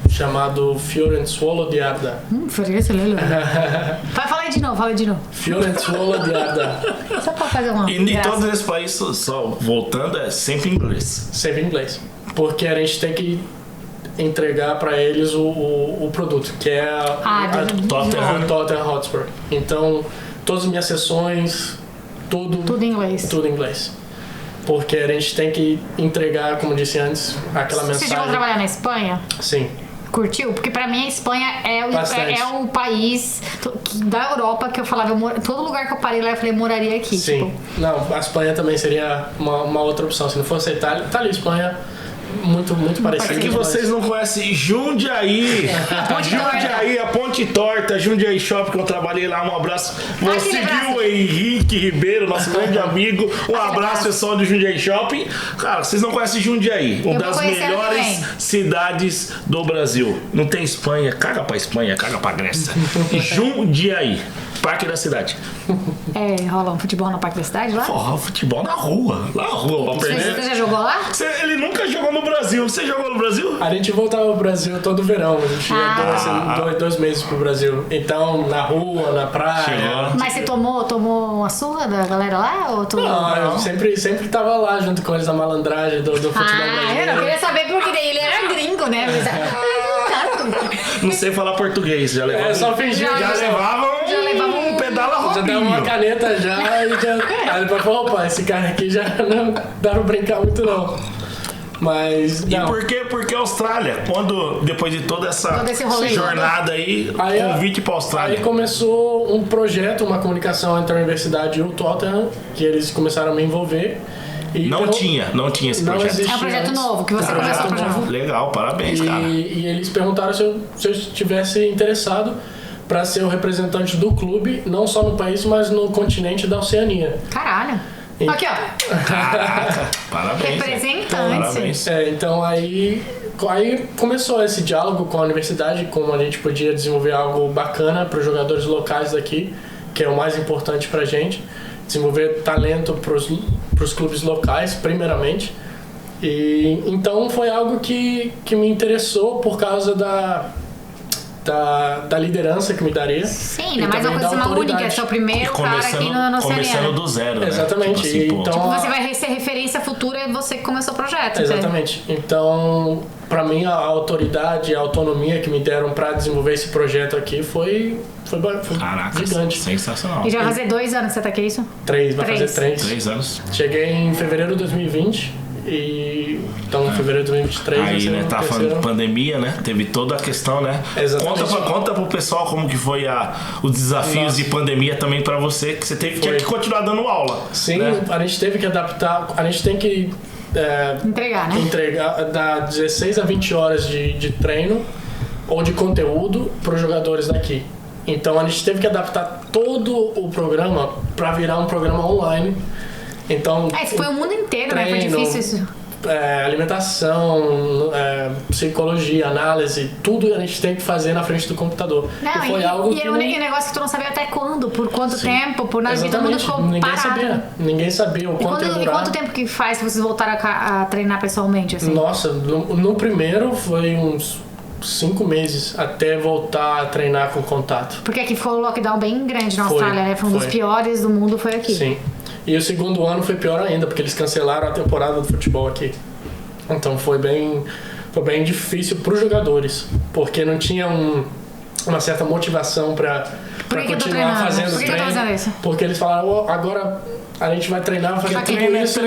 chamado Fiorenzuolo di Arda. Vai, fala aí de novo. Fiorenzuolo di Arda. Só pra fazer uma E em graça. todos esses países, só voltando, é sempre inglês. Sempre em inglês. Porque a gente tem que entregar para eles o produto, que é do Tottenham Hotspur. Então, todas as minhas sessões, Tudo em inglês. tudo em inglês. Porque a gente tem que entregar, como disse antes, aquela Você mensagem. chegou a trabalhar na Espanha? Sim. Curtiu? Porque pra mim a Espanha Bastante. é o país da Europa que eu falava, todo lugar que eu parei lá eu falei, moraria aqui. Sim. Tipo, Não, a Espanha também seria uma outra opção. Se não fosse a Itália e Espanha, muito parecido. É que vocês não conhecem Jundiaí. Jundiaí, a Ponte Torta, Jundiaí Shopping, que eu trabalhei lá. Um abraço. Você Aquele abraço. viu o Henrique Ribeiro, nosso grande amigo. Um abraço, pessoal do Jundiaí Shopping. Cara, vocês não conhecem Jundiaí, uma Eu vou das conhecer ano que melhores vem. cidades do Brasil. Não tem Espanha, caga pra Espanha, caga pra Grécia. Jundiaí, Parque da Cidade. rola um futebol na Parque da Cidade lá? Porra, futebol na rua. Lá na rua, pra Você perder. já jogou lá? Ele nunca jogou no Brasil. Você jogou no Brasil? A gente voltava pro Brasil todo verão. A gente ia 2 meses pro Brasil. Então, na rua, na praia. Chegou. Mas você tomou uma surra da galera lá? Ou tu... Não, eu sempre tava lá junto com eles na malandragem do futebol eu brasileiro. não queria saber porque daí ele era gringo, né? Não sei falar português, já levavam. Só fingi. Já Já levavam um pedala Já dava uma Robinho. caneta já e já. Aí depois falou, opa, esse cara aqui já não dá pra brincar muito não. Mas. E Não. por quê? Porque a Austrália, quando, depois de toda essa Todo esse rolê jornada aí, convite pra Austrália. Aí começou um projeto, uma comunicação entre a universidade e o Tottenham, que eles começaram a me envolver. E Não tinha esse não projeto. existia É um projeto antes. novo que você começou a Projeto projeto. novo. Legal, parabéns, cara. E eles perguntaram se eu estivesse interessado para ser o representante do clube, não só no país, mas no continente da Oceania. Caralho. E- Aqui, ó. Caraca, parabéns. Representante. Parabéns. Então aí começou esse diálogo com a universidade, como a gente podia desenvolver algo bacana para os jogadores locais daqui, que é o mais importante para a gente, desenvolver talento para os clubes locais, primeiramente. E então foi algo que me interessou por causa da liderança que me daria. Sim, e ainda mais uma também coisa da uma única, é autoridade. seu primeiro cara aqui no Começando Oceania. do zero, né? Exatamente. Tipo assim, pô. Então, Tipo, você vai ser referência futura, você que começou o projeto. Exatamente. Então, pra mim, a autoridade, a autonomia que me deram pra desenvolver esse projeto aqui foi Caraca, gigante. sensacional. E já vai fazer 2 anos que você tá aqui, isso? Vai fazer 3. 3 anos. Cheguei em fevereiro de 2020 e então em fevereiro de 2023 Aí, né, tá falando de pandemia, né? Teve toda a questão, né? Exatamente. Conta pro pessoal como que foi os desafios de pandemia também pra você, que você tinha que continuar dando aula. Sim, né? a gente teve que adaptar, a gente tem que entregar, né? Dar 16 a 20 horas de treino ou de conteúdo para os jogadores daqui. Então a gente teve que adaptar todo o programa para virar um programa online. Então, isso foi o mundo inteiro, treino, né? Foi difícil isso. Alimentação, psicologia, análise, tudo a gente tem que fazer na frente do computador. Não, e foi algo que é um negócio que tu não sabia até quando, por quanto tempo, por nada, todo mundo ficou parado. Ninguém sabia o quanto ia durar. E quanto tempo que faz que vocês voltaram a treinar pessoalmente, assim? Nossa, no primeiro foi uns 5 meses até voltar a treinar com contato. Porque aqui ficou um lockdown bem grande na Austrália, né? Foi um dos piores do mundo, foi aqui. Sim. E o segundo ano foi pior ainda, porque eles cancelaram a temporada do futebol aqui. Então foi bem difícil para os jogadores, porque não tinha uma certa motivação para continuar fazendo treino. Por que eu tô fazendo isso? Porque eles falaram, agora a gente vai treinar, vai fazer tudo isso,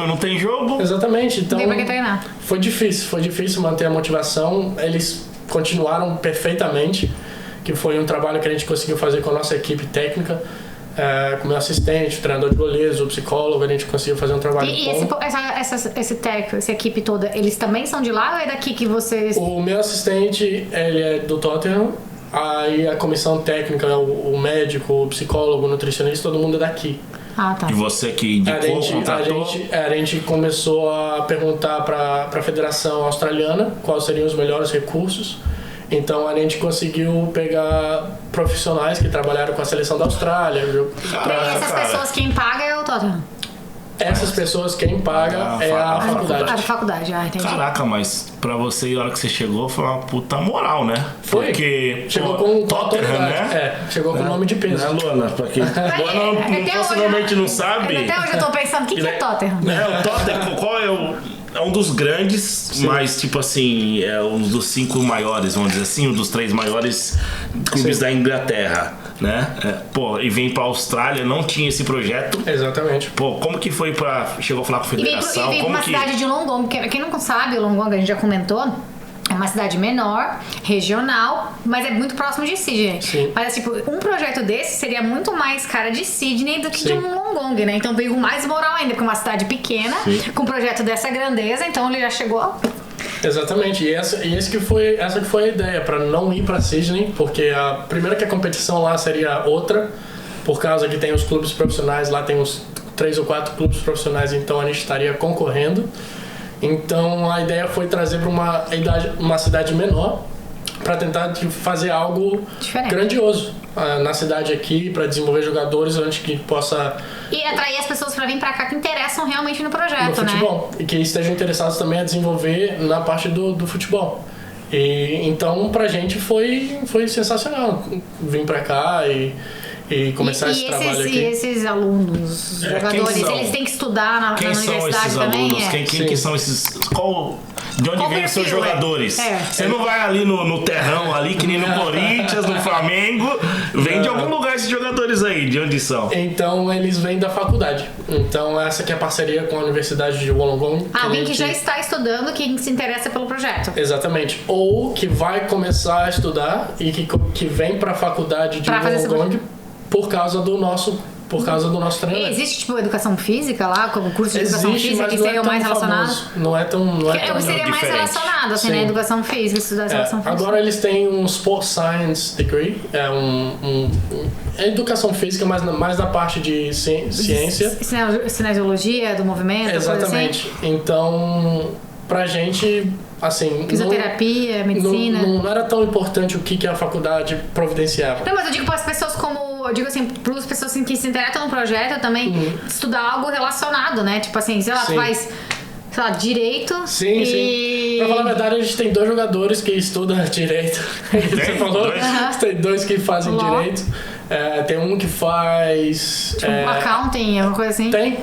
não tem jogo. Exatamente, então tem pra que treinar. Foi difícil manter a motivação. Eles continuaram perfeitamente, que foi um trabalho que a gente conseguiu fazer com a nossa equipe técnica. Com o meu assistente, o treinador de goleiros, o psicólogo, a gente conseguiu fazer um trabalho bom. Esse técnico, essa equipe toda, eles também são de lá ou é daqui que vocês... O meu assistente, ele é do Tottenham, aí a comissão técnica, o médico, o psicólogo, o nutricionista, todo mundo é daqui. Ah, tá. E você que indicou, contratou? A gente começou a perguntar para a Federação Australiana quais seriam os melhores recursos. Então a gente conseguiu pegar profissionais que trabalharam com a seleção da Austrália. E essas pessoas, quem paga é o Tottenham? Essas pessoas, quem paga é a faculdade. A faculdade, entendi. Caraca, mas pra você, na hora que você chegou, foi uma puta moral, né? Foi. Porque chegou com Tottenham, né? Chegou com o nome de peso. Né, Luana? Pra quem possivelmente não sabe. Até hoje eu tô pensando, o que é Tottenham? O Tottenham, qual é um dos grandes, mas tipo assim, é um dos 5 maiores, vamos dizer assim, um dos 3 maiores clubes da Inglaterra, né? E vem pra Austrália, não tinha esse projeto. Exatamente. Como que foi chegou a falar com a federação? E vem pra uma cidade de Wollongong, quem não sabe, o Wollongong a gente já comentou, é uma cidade menor, regional, mas é muito próximo de Sydney. Sim. Mas, tipo, um projeto desse seria muito mais cara de Sydney do que de Wollongong, né? Então veio mais moral ainda, porque é uma cidade pequena, com um projeto dessa grandeza, então ele já chegou... Exatamente, essa que foi a ideia, para não ir para Sydney, porque primeiro que a competição lá seria outra, por causa que tem os clubes profissionais, lá tem uns 3 ou 4 clubes profissionais, então a gente estaria concorrendo. Então a ideia foi trazer para uma cidade menor para tentar fazer algo grandioso na cidade aqui, para desenvolver jogadores onde que possa... E atrair as pessoas para vir para cá que interessam realmente no projeto, no futebol, e que estejam interessados também a desenvolver na parte do futebol. E então pra gente foi sensacional vir para cá e começar esse trabalho aqui. E esses alunos, jogadores, eles têm que estudar na universidade também? Quem são esses? De onde vêm os seus jogadores? Você não vai ali no terrão, ali, que nem no Corinthians, no Flamengo. Vem de algum lugar esses jogadores aí, de onde são? Então eles vêm da faculdade. Então essa que é a parceria com a Universidade de Wollongong. Alguém que já está estudando, que se interessa pelo projeto. Exatamente. Ou que vai começar a estudar e que vem para a faculdade de Wollongong por causa do nosso treinamento. Existe, tipo, educação física lá, como curso de educação física, que seria o mais relacionado? Não é tão seria mais relacionado, assim, né? Educação física, estudar educação física. Agora eles têm um Sports Science Degree, é educação física, mas mais na parte de ciência. Cinesiologia do movimento, exatamente. Coisa assim. Então, pra gente, assim... Fisioterapia, medicina... Não era tão importante o que a faculdade providenciava. Não, mas eu digo para as pessoas eu digo assim, para as pessoas que se interessam no projeto também, estudar algo relacionado, né? Tipo assim, sei lá, tu faz, sei lá, direito. Sim. Pra falar a verdade, a gente tem 2 jogadores que estudam direito. Você falou? Tem 2 que fazem direito. Tem um que faz... accounting, alguma coisa assim? Tem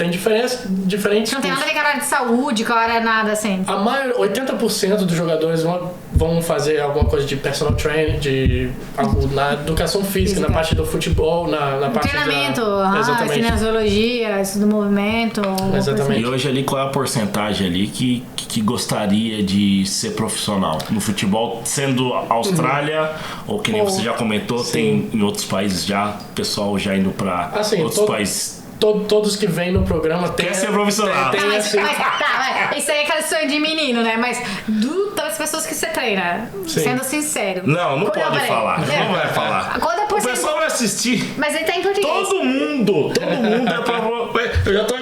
diferentes Não tem nada a cursos. ver com a área de saúde, com a área nada assim. 80% dos jogadores vão fazer alguma coisa de personal training, de algo na educação física, na parte do futebol, na parte Treinamento, exatamente. kinesiologia, estudo do movimento. Exatamente. E hoje ali, qual é a porcentagem ali que gostaria de ser profissional no futebol, sendo Austrália, ou que nem você já comentou, tem em outros países já, pessoal já indo pra outros países. Todos que vêm no programa Quer ser profissional. Isso aí é aquela sonho de menino, né? Mas das pessoas que você treina, sendo sincero. Não pode falar. Não vai falar. O pessoal vai assistir. Mas ele tá em português. Todo mundo é pra... Eu já tô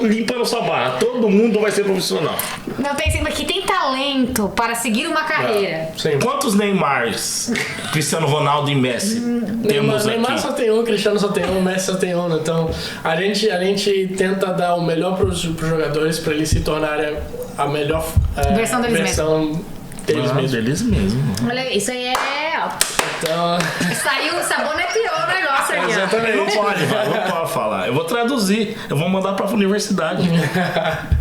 limpando sua barra. Todo mundo vai ser profissional. Não, tem que tem talento para seguir uma carreira. Sim. Quantos Neymars, Cristiano Ronaldo e Messi temos Neymar aqui? só tem um, Cristiano só tem um, Messi só tem um. Então, a gente tenta dar o melhor pros jogadores para eles se tornarem a melhor versão deles deles mesmos. Olha, isso aí é... Então... saboneteou o negócio aí. Exatamente. Não pode falar. Eu vou traduzir. Eu vou mandar pra universidade.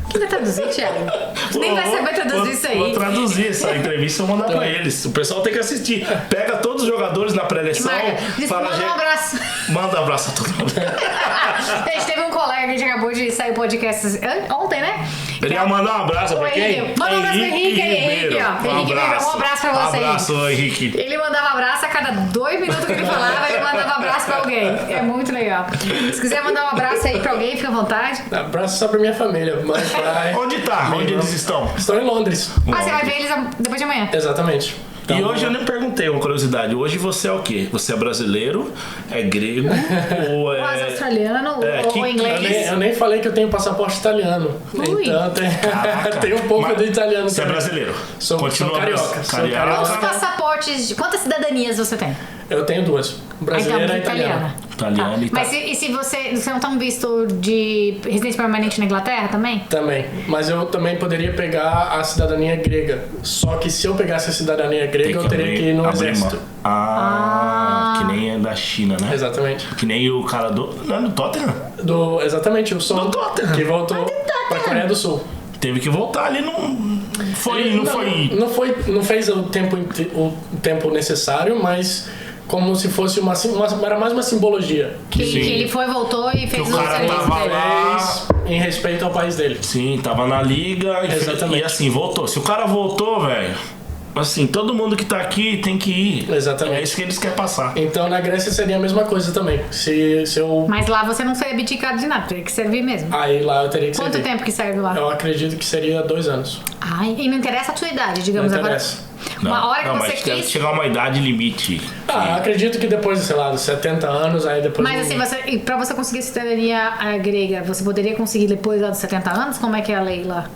Quem vai traduzir, Thiago? Tu nem vai saber traduzir isso aí. Vou traduzir essa entrevista e vou mandar pra eles. O pessoal tem que assistir. Pega todos os jogadores na pré-eleição. Manda um abraço. Manda um abraço a todo mundo. A gente teve um colega que a gente acabou de sair o podcast ontem, né? Ele ia mandar um abraço pra quem? Manda um abraço pro Henrique. Henrique, Henrique, um abraço pra você. Um abraço, Henrique. Ele mandava abraço a cada 2 minutos que ele falava, ele mandava um abraço pra alguém. É muito legal. Se quiser mandar um abraço aí pra alguém, fica à vontade. Abraço só pra minha família. Mãe, pai. Onde tá? Onde eles estão? Estão em Londres. Você vai ver eles depois de amanhã. Exatamente. Então, e hoje eu nem perguntei uma curiosidade. Hoje você é o quê? Você é brasileiro? É grego? Ou é... Ou australiano ou inglês? Eu nem falei que eu tenho passaporte italiano. Ui. Então tem um pouco do italiano. Você é brasileiro? Sou carioca. Quantos passaportes, quantas cidadanias você tem? Eu tenho 2. Brasileira e italiana. Italiano e Mas e se você não tem um visto de residência permanente na Inglaterra também? Também. Mas eu também poderia pegar a cidadania grega. Só que se eu pegasse a cidadania grega, eu teria que ir no exército. Que nem é da China, né? Exatamente. Que nem o cara do... Não, do Tottenham. Exatamente, o Son. Do Tottenham. Que voltou pra Coreia do Sul. Teve que voltar ali, não fez o tempo necessário, mas como se fosse era mais uma simbologia. Que ele foi, voltou e fez o cara tava lá em respeito ao país dele. Sim, tava na liga. Exatamente. E assim, voltou. Se o cara voltou, velho, assim, todo mundo que tá aqui tem que ir. Exatamente. É isso que eles querem passar. Então na Grécia seria a mesma coisa também. Se eu... Mas lá você não seria abdicado de nada, teria que servir mesmo. Aí lá eu teria que servir. Quanto tempo que serve lá? Eu acredito que seria 2 anos. Ai, e não interessa a tua idade, digamos Não agora. interessa. Uma hora que não, você mas deve quis. chegar uma idade limite. Eu acredito que depois, sei lá, dos 70 anos, aí depois... Mas assim, pra você conseguir a cidadania grega, você poderia conseguir depois lá dos 70 anos? Como é que é a lei lá?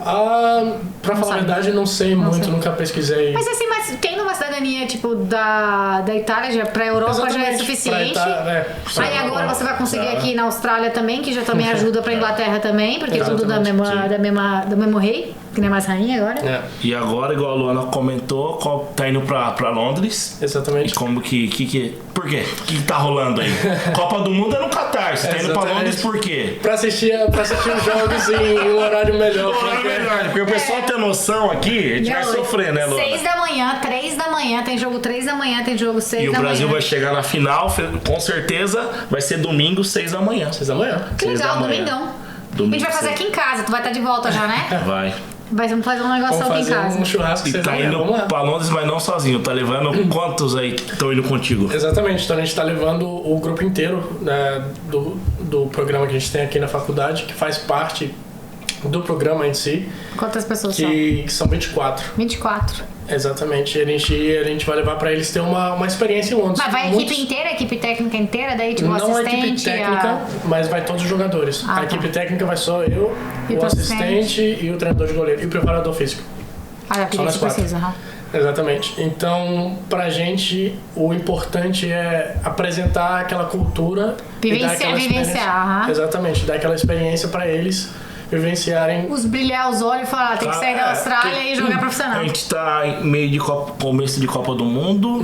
Pra falar a verdade, não sei muito, nunca pesquisei. Mas assim, tendo uma cidadania tipo da Itália, já pra Europa Exatamente, já é suficiente. pra Aí agora você vai conseguir aqui na Austrália também, que já também ajuda pra Inglaterra também, porque é tudo do mesmo rei, que não é mais rainha agora. E agora, igual a Luana comentou, tá indo pra Londres. Exatamente. E como por quê? O que tá rolando aí? Copa do Mundo é no Catar. Você tá indo pra Londres por quê? Pra assistir os jogos em um horário melhor. Porque o pessoal tem noção aqui, a gente vai sofrer, né, Luana? 6 da manhã, 3 da manhã, tem jogo 3 da manhã, tem jogo 6 da manhã. E o Brasil vai chegar na final, com certeza, vai ser domingo, 6 da manhã. 6 da manhã. Que legal, domingão. A gente vai fazer aqui em casa, tu vai estar de volta já, né? Vai. Vamos fazer um negócio aqui em casa. Um churrasco. E tá indo pra Londres, mas não sozinho. Tá levando quantos aí que estão indo contigo? Exatamente. Então a gente tá levando o grupo inteiro, né, do programa que a gente tem aqui na faculdade, que faz parte do programa em si. Quantas pessoas são? Que são 24. 24. Exatamente. A gente vai levar pra eles ter uma experiência em Londres. Mas vai a equipe inteira, a equipe técnica inteira, daí tipo não assistente? Não a equipe técnica, mas vai todos os jogadores. A equipe técnica vai só eu, o assistente e o treinador de goleiro. E o preparador físico. Só nós 4. Precisa, Exatamente. Então, pra gente, o importante é apresentar aquela cultura. Vivenciar. Exatamente. Dar aquela experiência pra eles vivenciarem. Brilhar os olhos e falar, tem que sair da Austrália e jogar profissional. A gente tá em meio de começo de Copa do Mundo.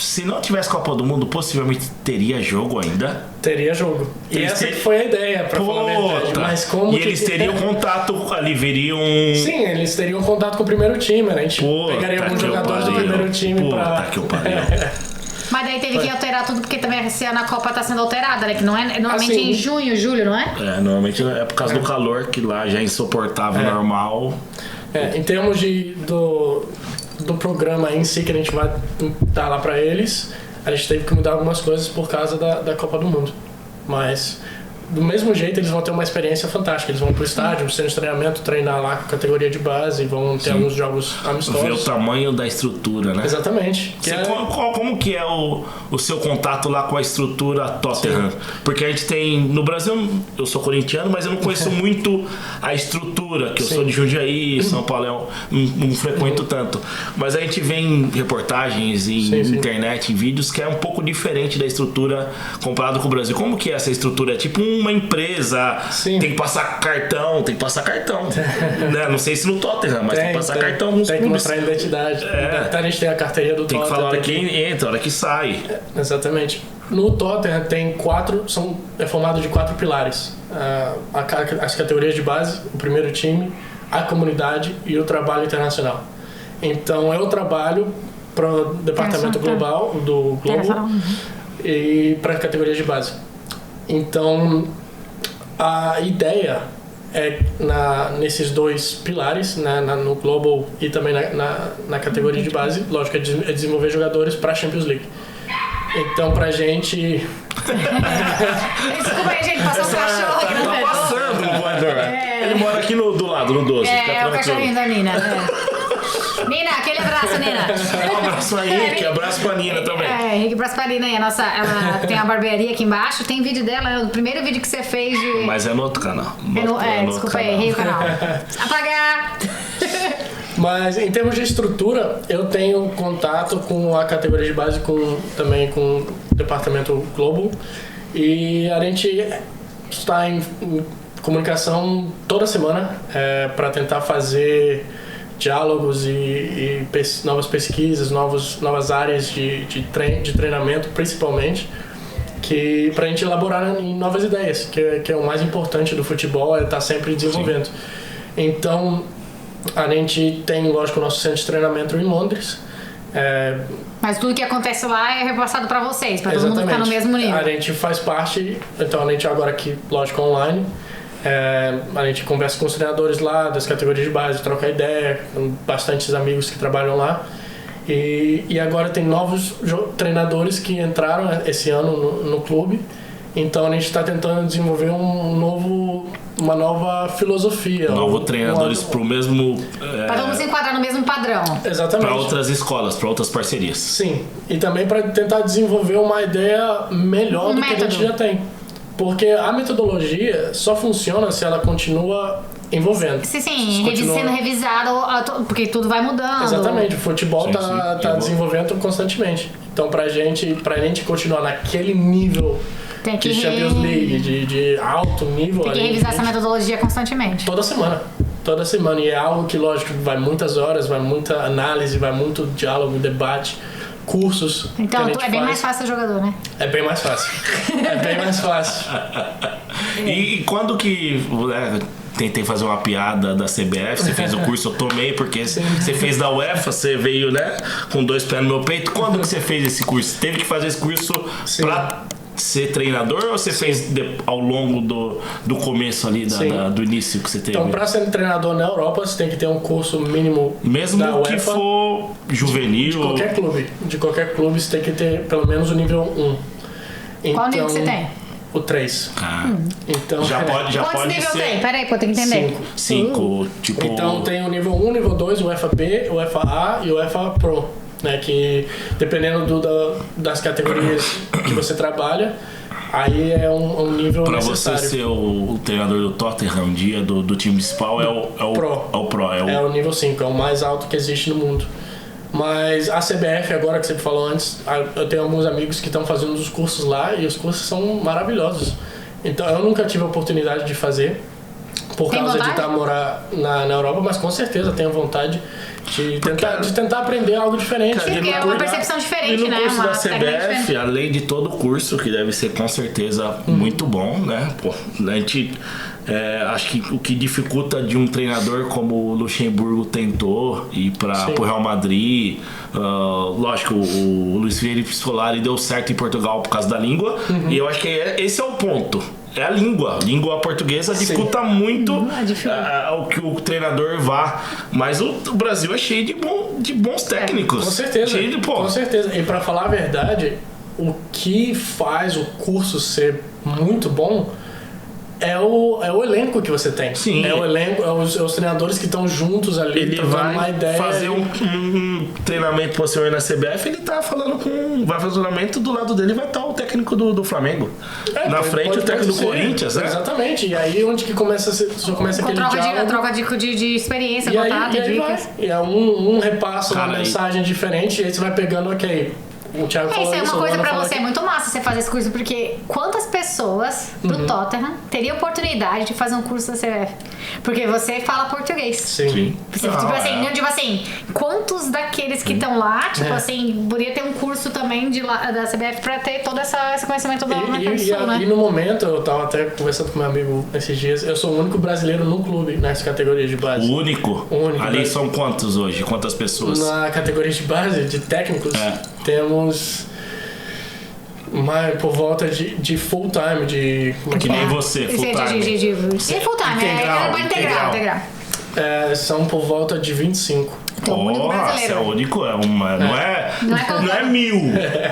se não tivesse Copa do Mundo, possivelmente teria jogo ainda. Teria jogo. E essa que foi a ideia, pra falar a verdade. Mas como e eles teriam contato ali, veriam... Sim, eles teriam contato com o primeiro time, né? A gente pegaria alguns jogadores do primeiro time pra... que eu pariu. Mas daí teve que alterar tudo, porque também esse ano a Copa tá sendo alterada, né? Que não é normalmente em junho, julho, não é? Normalmente é por causa do calor, que lá já é insuportável, normal. Em termos do programa em si que a gente vai dar lá pra eles, a gente teve que mudar algumas coisas por causa da Copa do Mundo. Mas, do mesmo jeito, eles vão ter uma experiência fantástica. Eles vão pro estádio, pro centro de treinamento, treinar lá com a categoria de base, vão ter alguns jogos amistosos. Ver o tamanho da estrutura, né? Exatamente. Como que é o seu contato lá com a estrutura Tottenham? Sim. Porque a gente tem... No Brasil, eu sou corintiano, mas eu não conheço muito a estrutura, que eu sou de Jundiaí, São Paulo, não frequento tanto. Mas a gente vê em reportagens, em internet, em vídeos, que é um pouco diferente da estrutura comparado com o Brasil. Como que é essa estrutura? É tipo uma empresa, tem que passar cartão, né? Não sei se no Tottenham, mas tem que passar cartão nos clubes. Tem que mostrar a identidade. A gente tem a carteirinha do Tottenham. Tem que falar hora que entra, hora que sai. Exatamente. No Tottenham tem é formado de 4 pilares. As categorias de base, o primeiro time, a comunidade e o trabalho internacional. Então eu trabalho para o departamento global do Globo e para a categoria de base. Então a ideia é nesses 2 pilares, no Global e também na categoria de base, lógico, é desenvolver jogadores para a Champions League. Então pra gente... Desculpa aí, gente, passou um cachorro aqui no Tá passando o voador. Ele mora aqui do lado, no 12. É o cachorrinho da Nina, né? Nina, aquele abraço, Nina. Um abraço pra Henrique, abraço pra Nina também. Henrique, abraço pra Nina aí. Ela tem a barbearia aqui embaixo. Tem vídeo dela, o primeiro vídeo que você fez de... Mas é no outro canal. Desculpa aí, errei o canal. Apagar! Mas em termos de estrutura, eu tenho contato com a categoria de base, também com o departamento Globo. E a gente está em comunicação toda semana para tentar fazer diálogos e novas pesquisas, novas áreas de treinamento, principalmente, que para a gente elaborar em novas ideias, que é o mais importante do futebol, é estar sempre desenvolvendo. Então, a gente tem, lógico, o nosso centro de treinamento em Londres. Mas tudo que acontece lá é repassado para vocês, para todo mundo ficar no mesmo nível. A gente faz parte, então a gente agora aqui, lógico, online. A gente conversa com os treinadores lá das categorias de base, troca ideia, com bastantes amigos que trabalham lá. E agora tem novos treinadores que entraram esse ano no clube. Então a gente está tentando desenvolver uma nova filosofia. Treinadores para o mesmo... Para vamos se enquadrar no mesmo padrão. Exatamente. Para outras escolas, para outras parcerias. Sim, e também para tentar desenvolver uma ideia melhor do que a gente já tem. Porque a metodologia só funciona se ela continua envolvendo. Sim, sendo revisado, porque tudo vai mudando. Exatamente, o futebol tá desenvolvendo constantemente. Então pra gente continuar naquele nível de Champions League, de alto nível... Tem que revisar essa metodologia constantemente. Toda semana. E é algo que, lógico, vai muitas horas, vai muita análise, vai muito diálogo, debate, cursos. Então é bem mais fácil ser jogador, né? É bem mais fácil. E quando que... tentei fazer uma piada da CBF, você fez o curso, eu tomei, porque você fez da UEFA, você veio, né, com 2 pés no meu peito. Quando que você fez esse curso? Teve que fazer esse curso pra ser treinador ou você fez ao longo do começo ali, do início que você teve? Então, pra ser treinador na Europa, você tem que ter um curso mínimo mesmo da UEFA, que for juvenil. De qualquer clube, você tem que ter pelo menos o nível 1. Então, qual nível que você tem? O 3. Então, já pode quantos níveis tem? Peraí, pô, tem que entender. 5, tipo... Então tem o nível 1, nível 2, o UEFA B, o UEFA A e o UEFA Pro, né? Que dependendo das categorias que você trabalha, aí é um nível pra necessário. Pra você ser o treinador do Tottenham um dia, do time principal, é o Pro. É o nível 5, é o mais alto que existe no mundo. Mas a CBF, agora que você falou antes, eu tenho alguns amigos que estão fazendo os cursos lá e os cursos são maravilhosos. Então eu nunca tive a oportunidade de fazer, por Tem causa vontade? de morar na Europa, mas com certeza tenho vontade de tentar aprender algo diferente. Cara, Porque é uma percepção diferente, E no né? curso Uma da técnica CBF, diferente. além de todo o curso, que deve ser com certeza muito bom, né? Pô, a gente... acho que o que dificulta de um treinador como o Luxemburgo tentou ir para o Real Madrid, lógico, o Luiz Felipe Scolari deu certo em Portugal por causa da língua, e eu acho que esse é o ponto. É a língua portuguesa dificulta muito o que o treinador vá, mas o Brasil é cheio de bons técnicos. Com certeza, cheio com certeza. E para falar a verdade, o que faz o curso ser muito bom é o elenco que você tem. Sim. É o elenco, é os treinadores que estão juntos ali, Ele trocando vai uma ideia. fazer um treinamento posterior na CBF, ele tá falando vai fazer um treinamento, do lado dele vai estar o técnico do Flamengo. Na frente o técnico do ser. Corinthians, né? Exatamente. E aí onde que começa aquele diálogo. Troca de experiência, contato, e dicas. E é um repassa uma Cara, mensagem diferente e aí você vai pegando, ok. O Thiago falou Isso é uma coisa o Ana pra falou você, é aqui. muito massa você fazer esse curso, porque quantas pessoas do Tottenham teriam oportunidade de fazer um curso da CBF? Porque você fala português. Sim. Tipo assim, quantos daqueles que estão lá, tipo assim, poderia ter um curso também da CBF pra ter todo esse conhecimento da América do Sul, né? E no momento, eu tava até conversando com meu amigo esses dias, eu sou o único brasileiro no clube, nas categorias de base. O único. Ali né? são quantos hoje? Quantas pessoas? Na categoria de base, de técnicos, temos por volta de full time, de... Que nem você, full time. Full time, integral. São por volta de 25. Então, o único brasileiro. É o único, não é 1000.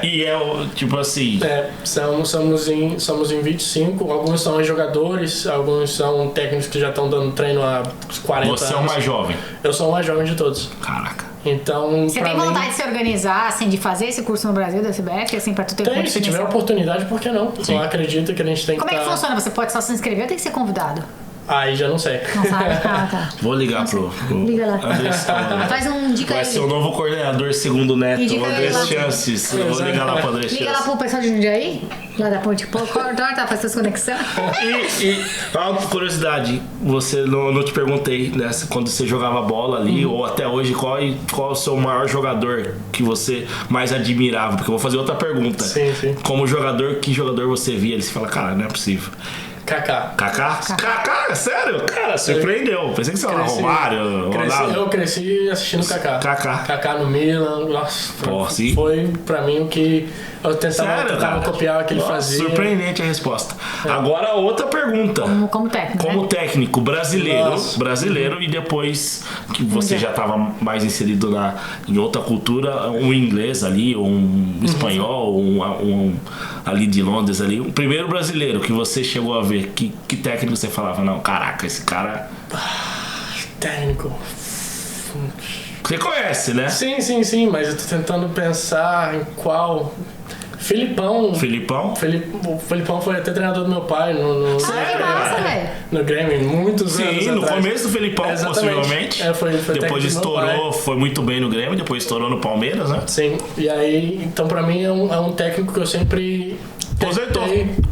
E tipo assim. Somos em 25. Alguns são jogadores, alguns são técnicos que já estão dando treino há 40 anos. Você é o mais jovem. Eu sou o mais jovem de todos. Caraca. Então, você tem vontade de se organizar, assim, de fazer esse curso no Brasil da CBF, assim, pra tu ter Tem, se tiver oportunidade, por que não? Sim. Eu acredito que a gente tem que Como é que funciona? Você pode só se inscrever ou tem que ser convidado? Aí já não sei. Não sabe? Ah, tá. Vou ligar pro Liga lá. André Stone. Faz um dica Vai aí. ser o novo coordenador segundo Neto, Indica o André aí lá. Chances. Eu vou ligar lá pro André Liga lá Chances. pro pessoal de Jundiaí, lá da Ponte Corredor, tá fazendo as conexões. E uma curiosidade, você não te perguntei, né? Quando você jogava bola ali, ou até hoje, qual é o seu maior jogador que você mais admirava? Porque eu vou fazer outra pergunta. Sim. Como jogador, que jogador você via? Ele se fala, cara, não é possível. Kaká. Kaká? Sério? Cara, surpreendeu. Pensei que você era Romário, Ronaldo. Eu cresci assistindo Kaká. Kaká no Milan. Nossa, foi pra mim o que eu tentava copiar o que ele fazia. Surpreendente a resposta. Agora, outra pergunta. Como técnico, Como né? técnico brasileiro, e depois que você já estava mais inserido em outra cultura, um inglês ali, um espanhol, um ali de Londres ali. O primeiro brasileiro que você chegou a ver, que técnico você falava? Não, caraca, esse cara... Técnico... Você conhece, né? Sim, mas eu tô tentando pensar em qual... Filipão. O Filipão foi até treinador do meu pai no que massa, velho. No Grêmio, muitos anos no atrás. começo do Filipão, possivelmente. Foi depois estourou, foi muito bem no Grêmio, depois estourou no Palmeiras, né? Sim, e aí, então pra mim é um técnico que eu sempre...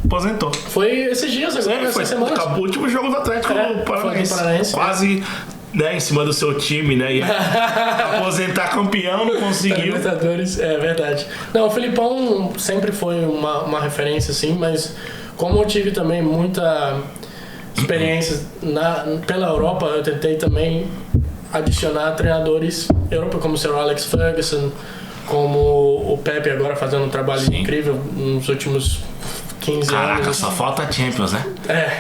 Aposentou. Foi esses dias agora, essa semana. Acabou o último jogo do Atlético Paranaense. Quase... Né, em cima do seu time, né? E aposentar campeão, não conseguiu. Libertadores, é verdade. Não, o Filipão sempre foi uma referência, assim, mas como eu tive também muita experiência pela Europa, eu tentei também adicionar treinadores europeus, como o Sir Alex Ferguson, como o Pepe agora fazendo um trabalho incrível nos últimos 15 anos. Caraca, só falta Champions, né?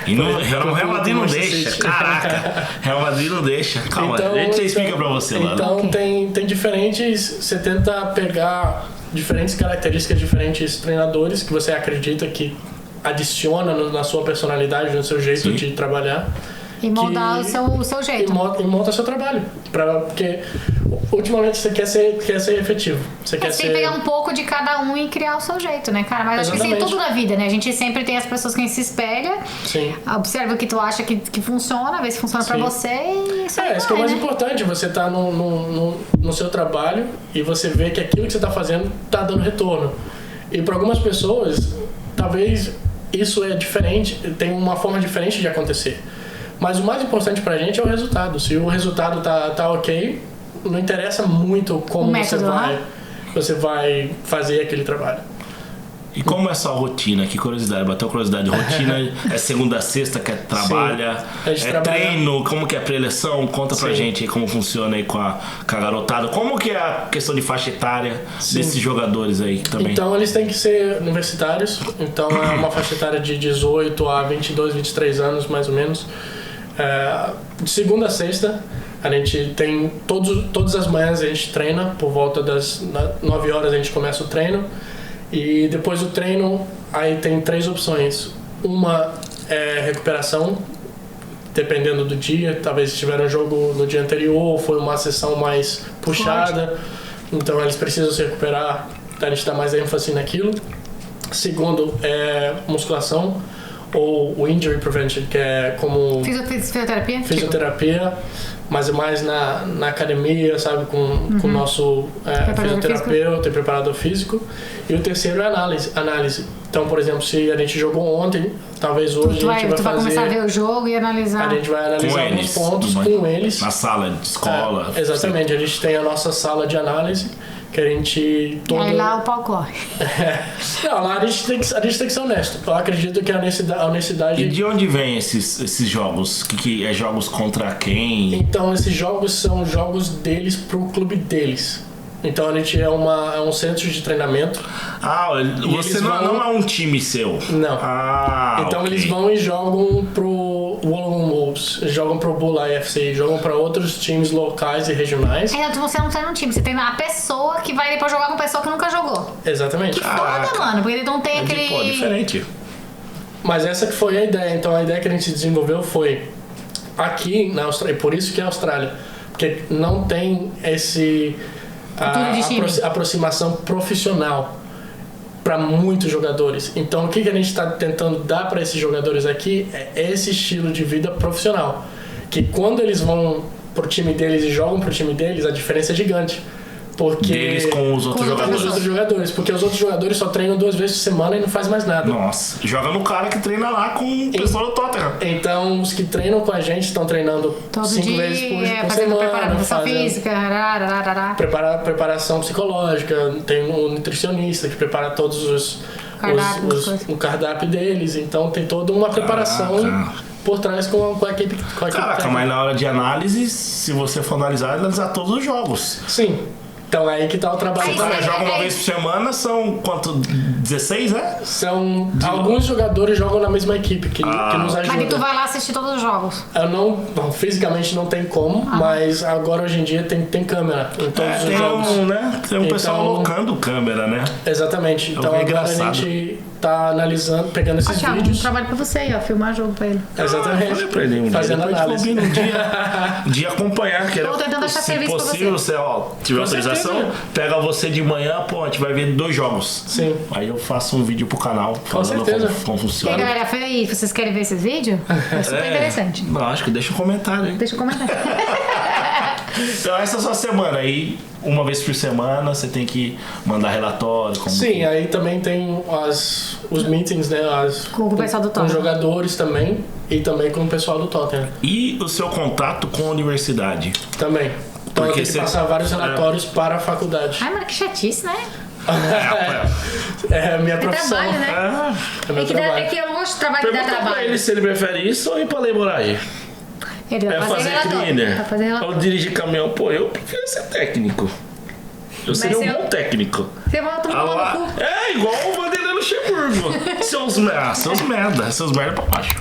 E o Real Madrid não deixa. Caraca, Real Madrid não deixa. Calma, a gente explica pra você lá. Então tem diferentes... Você tenta pegar diferentes características de diferentes treinadores que você acredita que adiciona na sua personalidade, no seu jeito de trabalhar. E moldar o seu jeito. E monta o seu trabalho. Porque ultimamente você quer ser efetivo. Você tem que pegar um pouco de cada um e criar o seu jeito, né, cara? Mas acho que assim, é tudo na vida, né? A gente sempre tem as pessoas que a gente se espelha. Sim. Observa o que tu acha que funciona, vê se funciona pra você e isso aí isso que é o mais importante. Você tá no seu trabalho e você vê que aquilo que você tá fazendo tá dando retorno. E para algumas pessoas, talvez isso é diferente, tem uma forma diferente de acontecer. Mas o mais importante pra gente é o resultado. Se o resultado tá ok, não interessa muito como você vai fazer aquele trabalho. E como é sua rotina? Que curiosidade, bateu curiosidade. Rotina é segunda a sexta que trabalha, treino, como que é a pré-eleção? Conta pra gente aí como funciona aí com a garotada. Como que é a questão de faixa etária desses jogadores aí também? Então eles têm que ser universitários, então é uma faixa etária de 18 a 22, 23 anos mais ou menos. De segunda a sexta, a gente tem todas as manhãs a gente treina, por volta das 9 horas a gente começa o treino. E depois do treino, aí tem 3 opções. Uma é recuperação, dependendo do dia. Talvez se tiver um jogo no dia anterior, foi uma sessão mais puxada. Então eles precisam se recuperar, a gente dá mais ênfase naquilo. Segundo é musculação, ou o injury prevention, que é como... Fisioterapia? Fisioterapia, mas é mais na academia, sabe, com o nosso fisioterapeuta e preparador físico. E o terceiro é análise. Então, por exemplo, se a gente jogou ontem, talvez hoje a gente vai começar a ver o jogo e analisar. A gente vai analisar alguns pontos com eles. Na sala de escola. Exatamente, a gente tem a nossa sala de análise, que a gente... Aí lá o pau corre. Não, lá a gente tem que ser honesto. Eu acredito que a honestidade... E de onde vem esses jogos? Que é jogos contra quem? Então, esses jogos são jogos deles pro clube deles. Então a gente é um centro de treinamento. Você não é um time seu? Não. Então okay. Eles vão e jogam pro Wollongong Wolves, jogam pro Bull AFC, jogam pra outros times locais e regionais. Então você não treina um time, você treina a pessoa que vai depois jogar com pessoa que nunca jogou. Exatamente. Que foda, mano, porque eles não tem aquele... Pô, diferente. Mas essa que foi a ideia. Então a ideia que a gente desenvolveu foi aqui na Austrália, e por isso que é a Austrália, porque não tem aproximação profissional para muitos jogadores. Então o que a gente está tentando dar para esses jogadores aqui é esse estilo de vida profissional, que quando eles vão pro time deles e jogam pro time deles, a diferença é gigante. Porque deles com os outros jogadores. Porque os outros jogadores só treinam 2 vezes por semana e não faz mais nada. Nossa, joga no cara que treina lá com o pessoal do Tottenham. Então, os que treinam com a gente estão treinando 5 vezes por semana. Preparação física, preparação psicológica, tem um nutricionista que prepara todos o cardápio deles. Então, tem toda uma preparação por trás com a equipe. Caraca, mas na hora de análise, se você for analisar todos os jogos. Sim. Então aí que tá o trabalho. Os caras jogam uma vez por semana, são quanto? 16, né? Alguns jogadores jogam na mesma equipe que nos ajuda. Mas tu vai lá assistir todos os jogos? Eu fisicamente não tem como, mas agora hoje em dia tem câmera em todos os jogos. Tem um pessoal alocando câmera, né? Exatamente. Então agora a gente tá analisando, pegando esses vídeos. Um trabalho pra você aí, filmar jogo pra ele. Exatamente. Falei pra ele fazendo análise. Um dia acompanhar, que tô tentando achar serviço pra você. Se possível, você tiver autorização, pega você de manhã, a gente vai ver 2 jogos. Sim. Aí eu faço um vídeo pro canal falando como funciona. E aí, galera, aí, vocês querem ver esses vídeos? É super interessante. Lógico, deixa um comentário aí. Deixa um comentário. Então essa é a sua semana aí. Uma vez por semana você tem que mandar relatório. Sim, aí também tem os meetings, né? Com o pessoal do Tottenham. Com jogadores também e também com o pessoal do Tottenham. E o seu contato com a universidade? Também. Então eu tenho que passar vários relatórios para a faculdade. Ai, mas que chatice, né? É a minha profissão. Trabalho, né? É que eu gosto de trabalho que dá trabalho. Pergunta pra ele se ele prefere isso ou ir pra Lemoraí. Ele vai fazer cleaner ou dirigir caminhão. Pô, eu prefiro ser técnico. Eu seria um bom técnico. Você volta no cu. É igual o Vanderlei Luxemburgo. Seus merda pra baixo.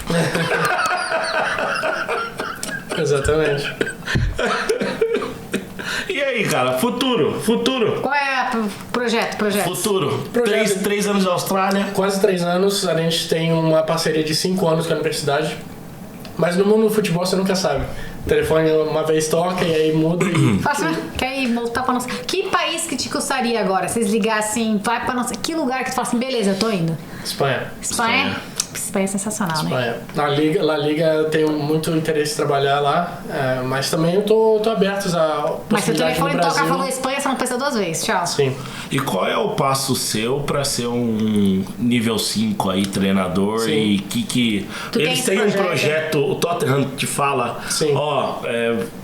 Exatamente. E aí, cara, futuro? Qual é o projeto? Futuro. 3 anos de Austrália. Quase 3 anos. A gente tem uma parceria de 5 anos com a universidade. Mas no mundo do futebol você nunca sabe. O telefone uma vez toca e aí muda e... Quer ir voltar pra nossa... Que país que te custaria agora? Vocês ligar assim, vai pra nossa... Que lugar que tu fala assim, beleza, eu tô indo? Espanha. Espanha é sensacional, né? Espanha. La Liga eu tenho muito interesse em trabalhar lá, mas também eu tô aberto a Mas se o possibilidade no telefone Brasil. toca falou Espanha, você não pensa 2 vezes. Tchau. Sim. E qual é o passo seu pra ser um nível 5 aí, treinador? Sim. E que Tu eles tem têm esse um projeto, o Tottenham te fala, Sim.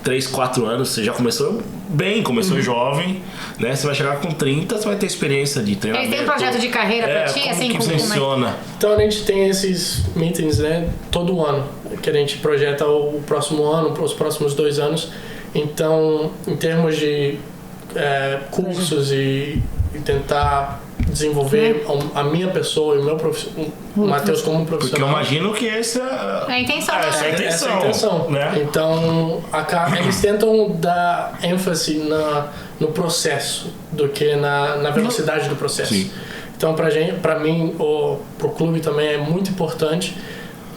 3, 4 anos, você já começou bem, começou jovem, né? Você vai chegar com 30, você vai ter experiência de treinamento. Eles têm um projeto de carreira pra ti, como assim, que como é? funciona? Então a gente tem esses meetings, né, todo ano, que a gente projeta o próximo ano, os próximos 2 anos. Então, em termos de cursos e tentar desenvolver a minha pessoa e o meu o Matheus como profissional. Porque eu imagino que essa É a intenção, né? essa é a intenção, Essa é a intenção. né? Então, eles tentam dar ênfase no processo do que na velocidade do processo. Sim. Então, para mim, pro clube também é muito importante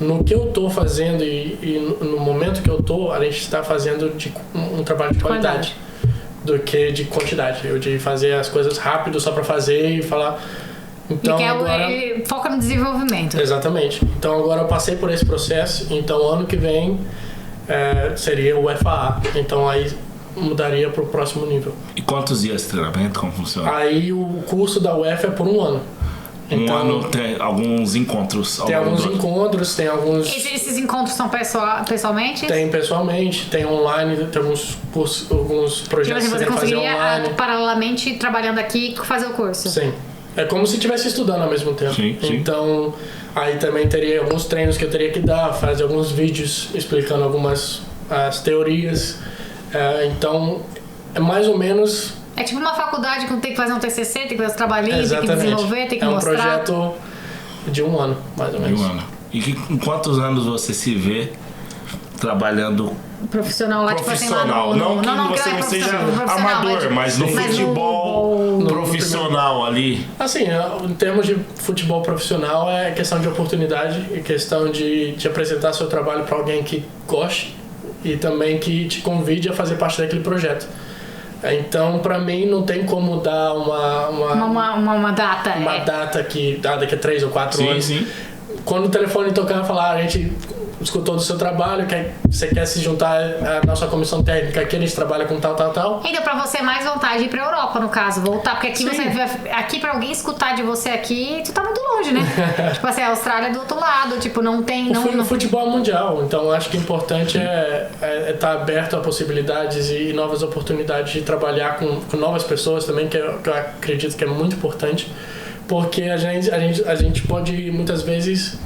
no que eu estou fazendo e no momento que eu estou, a gente está fazendo um trabalho de qualidade do que de quantidade. Eu de fazer as coisas rápido só para fazer e falar. Então, ele foca no desenvolvimento. Exatamente. Então agora eu passei por esse processo, então ano que vem seria o FAA. Então aí mudaria para o próximo nível. E quantos dias de treinamento? Como funciona? Aí o curso da UEFA é por 1 ano. Então, Um ano tem alguns encontros. Tem alguns encontros, tem alguns... Esses encontros são pessoalmente? Tem pessoalmente, tem online, tem alguns cursos, alguns Tipo projetos assim, que você você tem que fazer conseguiria, online. paralelamente, trabalhando aqui, fazer o curso? Sim. É como se estivesse estudando ao mesmo tempo. Sim, sim. Então, aí também teria alguns treinos que eu teria que dar, fazer alguns vídeos explicando algumas as teorias. Então, é mais ou menos... É tipo uma faculdade que tem que fazer um TCC, tem que fazer um trabalhinho, Exatamente. tem que desenvolver, tem que mostrar. É um projeto de 1 ano, mais ou menos. De um ano. E em quantos anos você se vê trabalhando Profissional lá, tipo assim, lá profissional? no... Não que você não seja amador, mas no futebol profissional ali. Assim, em termos de futebol profissional, é questão de oportunidade e questão de apresentar seu trabalho para alguém que goste e também que te convide a fazer parte daquele projeto. Então, para mim, não tem como dar uma data. Uma data que daqui a 3 ou 4 anos. Sim. Quando o telefone tocar e falar, a gente escutou do seu trabalho, você quer se juntar à nossa comissão técnica, aqui a gente trabalha com tal. Então, pra você, mais vontade de ir pra Europa, no caso, voltar, porque aqui aqui pra alguém estar de você aqui, tu tá muito longe, né? Tipo assim, a Austrália é do outro lado, tipo, não tem... O futebol é mundial, então acho que o importante é estar aberto a possibilidades e novas oportunidades de trabalhar com novas pessoas também, que eu acredito que é muito importante, porque a gente pode, muitas vezes...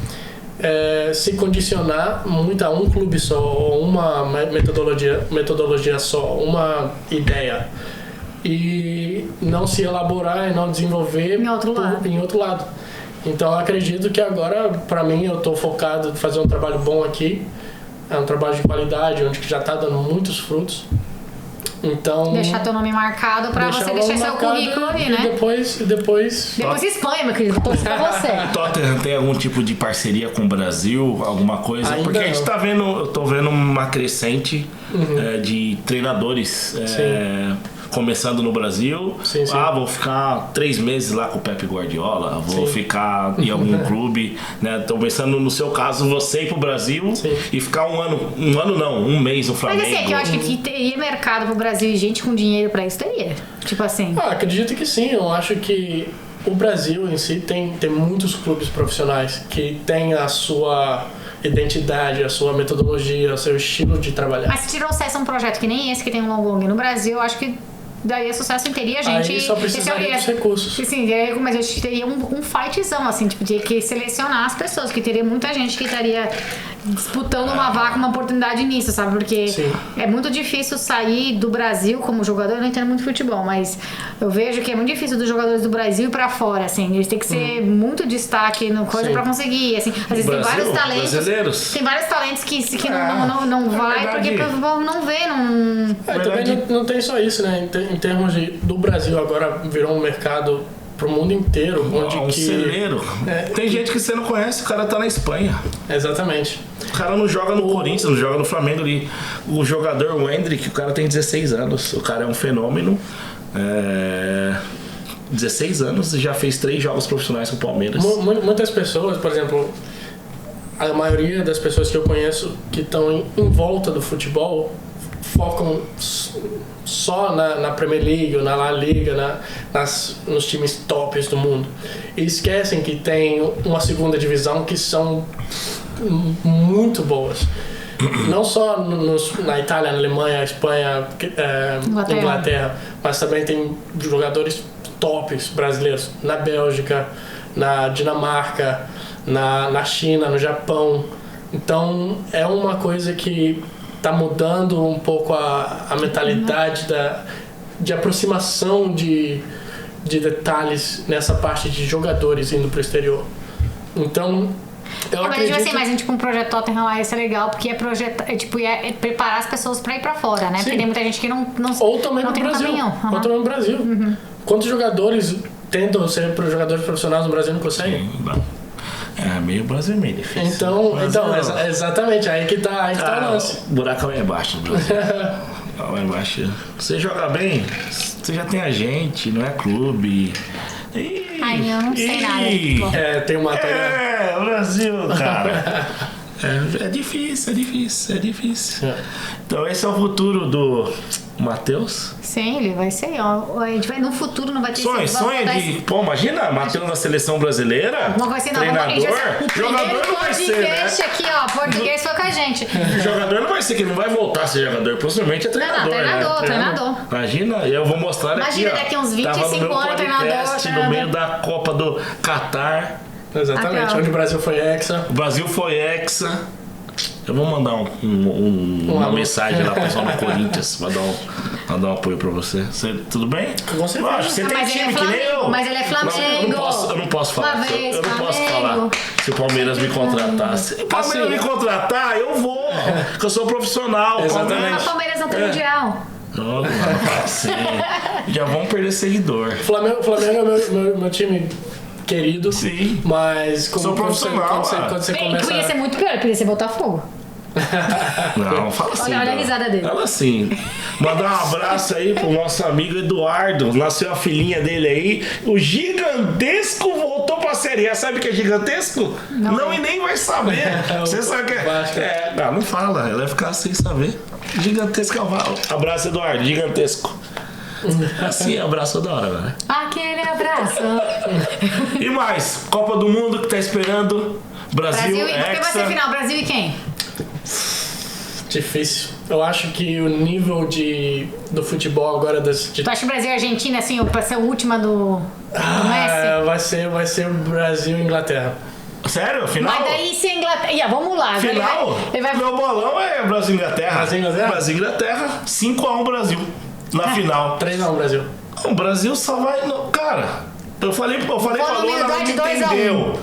se condicionar muito a um clube só, ou uma metodologia só, uma ideia, e não se elaborar e não desenvolver em outro lado. Então eu acredito que agora, para mim, eu estou focado em fazer um trabalho bom aqui, é um trabalho de qualidade, onde já está dando muitos frutos. Então, deixar teu nome marcado pra você deixar seu currículo ali, né? Depois Espanha, meu querido, tô pra você. Tottenham tem algum tipo de parceria com o Brasil, alguma coisa? Ainda porque a gente não. tá vendo, eu tô vendo uma crescente de treinadores começando no Brasil. Sim. Vou ficar 3 meses lá com o Pep Guardiola, vou ficar em algum clube, né? Tô pensando no seu caso, você ir pro Brasil e ficar um mês no Flamengo. Mas assim, é que eu acho que teria mercado pro Brasil e gente com dinheiro pra isso teria. Tipo assim. Acredito que sim, eu acho que o Brasil em si tem muitos clubes profissionais que têm a sua identidade, a sua metodologia, o seu estilo de trabalhar. Mas se trouxesse um projeto que nem esse, que tem um Long Long no Brasil, eu acho que daria sucesso e teria gente... Aí só precisaria dos recursos. Sim, mas eu acho que teria um fightzão, assim, tipo, teria que selecionar as pessoas, que teria muita gente que estaria disputando uma vaga, uma oportunidade nisso, sabe? Porque é muito difícil sair do Brasil como jogador, eu não entendo muito futebol, mas eu vejo que é muito difícil dos jogadores do Brasil ir pra fora, assim, eles têm que ser muito destaque no coisa pra conseguir, assim, às vezes tem vários talentos... Brasileiros. Tem vários talentos que não vai, porque o povo não vê, não... Também não tem só isso, né? Em termos do Brasil, agora virou um mercado pro mundo inteiro. Onde celeiro. Tem gente que você não conhece, o cara tá na Espanha. Exatamente. O cara não joga no Corinthians, não joga no Flamengo ali. O jogador, o Hendrick, o cara tem 16 anos. O cara é um fenômeno. 16 anos e já fez 3 jogos profissionais com o Palmeiras. Muitas pessoas, por exemplo, a maioria das pessoas que eu conheço que estão em volta do futebol focam só na Premier League ou na La Liga, nos times tops do mundo. E esquecem que tem uma segunda divisão que são muito boas. Não só na Itália, na Alemanha, Espanha, Inglaterra, mas também tem jogadores tops brasileiros na Bélgica, na Dinamarca, na China, no Japão. Então é uma coisa que está mudando um pouco a mentalidade de aproximação de detalhes nessa parte de jogadores indo para o exterior. Então eu acredito... Mas a gente com o projeto Tottenham lá, isso é legal, porque é preparar as pessoas para ir para fora, né? Sim. Porque tem muita gente que não ou também não no tem Brasil. caminhão. Ou também no Brasil. Quantos jogadores tentam ser jogadores profissionais no Brasil e não conseguem? É meio Brasil meio difícil. Então exatamente, aí que tá o lance. O buraco é embaixo no Brasil. Lá embaixo. Você joga bem, você já tem agente, não é clube. Ai, eu não sei nada. Tem uma o Brasil, cara. É difícil. Então esse é o futuro do Matheus. Sim, ele vai ser, ó. A gente vai, no futuro não vai ter... Sonha de... Pô, imagina, Matheus na seleção brasileira. Não vai ser, não. Treinador. O Jogador não vai ser, né? aqui, ó. Português foi com a gente. Jogador não vai ser, que não vai voltar a ser jogador. Possivelmente é treinador. Treinador. Imagina, eu vou mostrar aqui, ó. Daqui uns 25 tava no meu anos, podcast, no meio da Copa do Catar. Exatamente, onde o Brasil foi hexa. O Brasil foi hexa. Eu vou mandar uma mensagem lá pro pessoal do Corinthians pra dar um apoio pra você. Tudo bem? Com certeza. Você tem Mas time ele é que nem eu. Mas ele é Flamengo. Eu não posso falar. Eu não posso falar. Se o Palmeiras me contratar. Se o Palmeiras me contratar, eu vou. Porque eu sou profissional. Exatamente. O Palmeiras não tem mundial. Não fala assim. Já vão perder seguidor. Flamengo é meu time querido. Sim. Mas sou profissional. Quando você começa... Podia ser muito pior, podia ser Botafogo. Não, fala assim. Olha a risada dele. Fala assim. Mandar um abraço aí pro nosso amigo Eduardo. Nasceu a filhinha dele aí. O Gigantesco voltou pra Série A. Sabe o que é gigantesco? Não, e nem vai saber. Você sabe o que é? Não fala. Ela vai ficar sem saber. Gigantesco. Abraço, Eduardo. Gigantesco. Assim, abraço da hora, né? Aquele abraço. E mais? Copa do Mundo que tá esperando. Brasil e porque vai ser final? Brasil e quem? Difícil. Eu acho que o nível do futebol agora... Tu acha que o Brasil e a Argentina, assim, vai ser a última do Messi? Vai ser Brasil e Inglaterra. Sério? Final? Mas daí se a Inglaterra... Vamos lá. Final? Ele vai... Meu bolão é Brasil e Inglaterra. Brasil e Inglaterra. 5-1 Brasil. Na final. 3-1 Brasil. O Brasil só vai... Cara, eu falei pra Luana, ela não entendeu.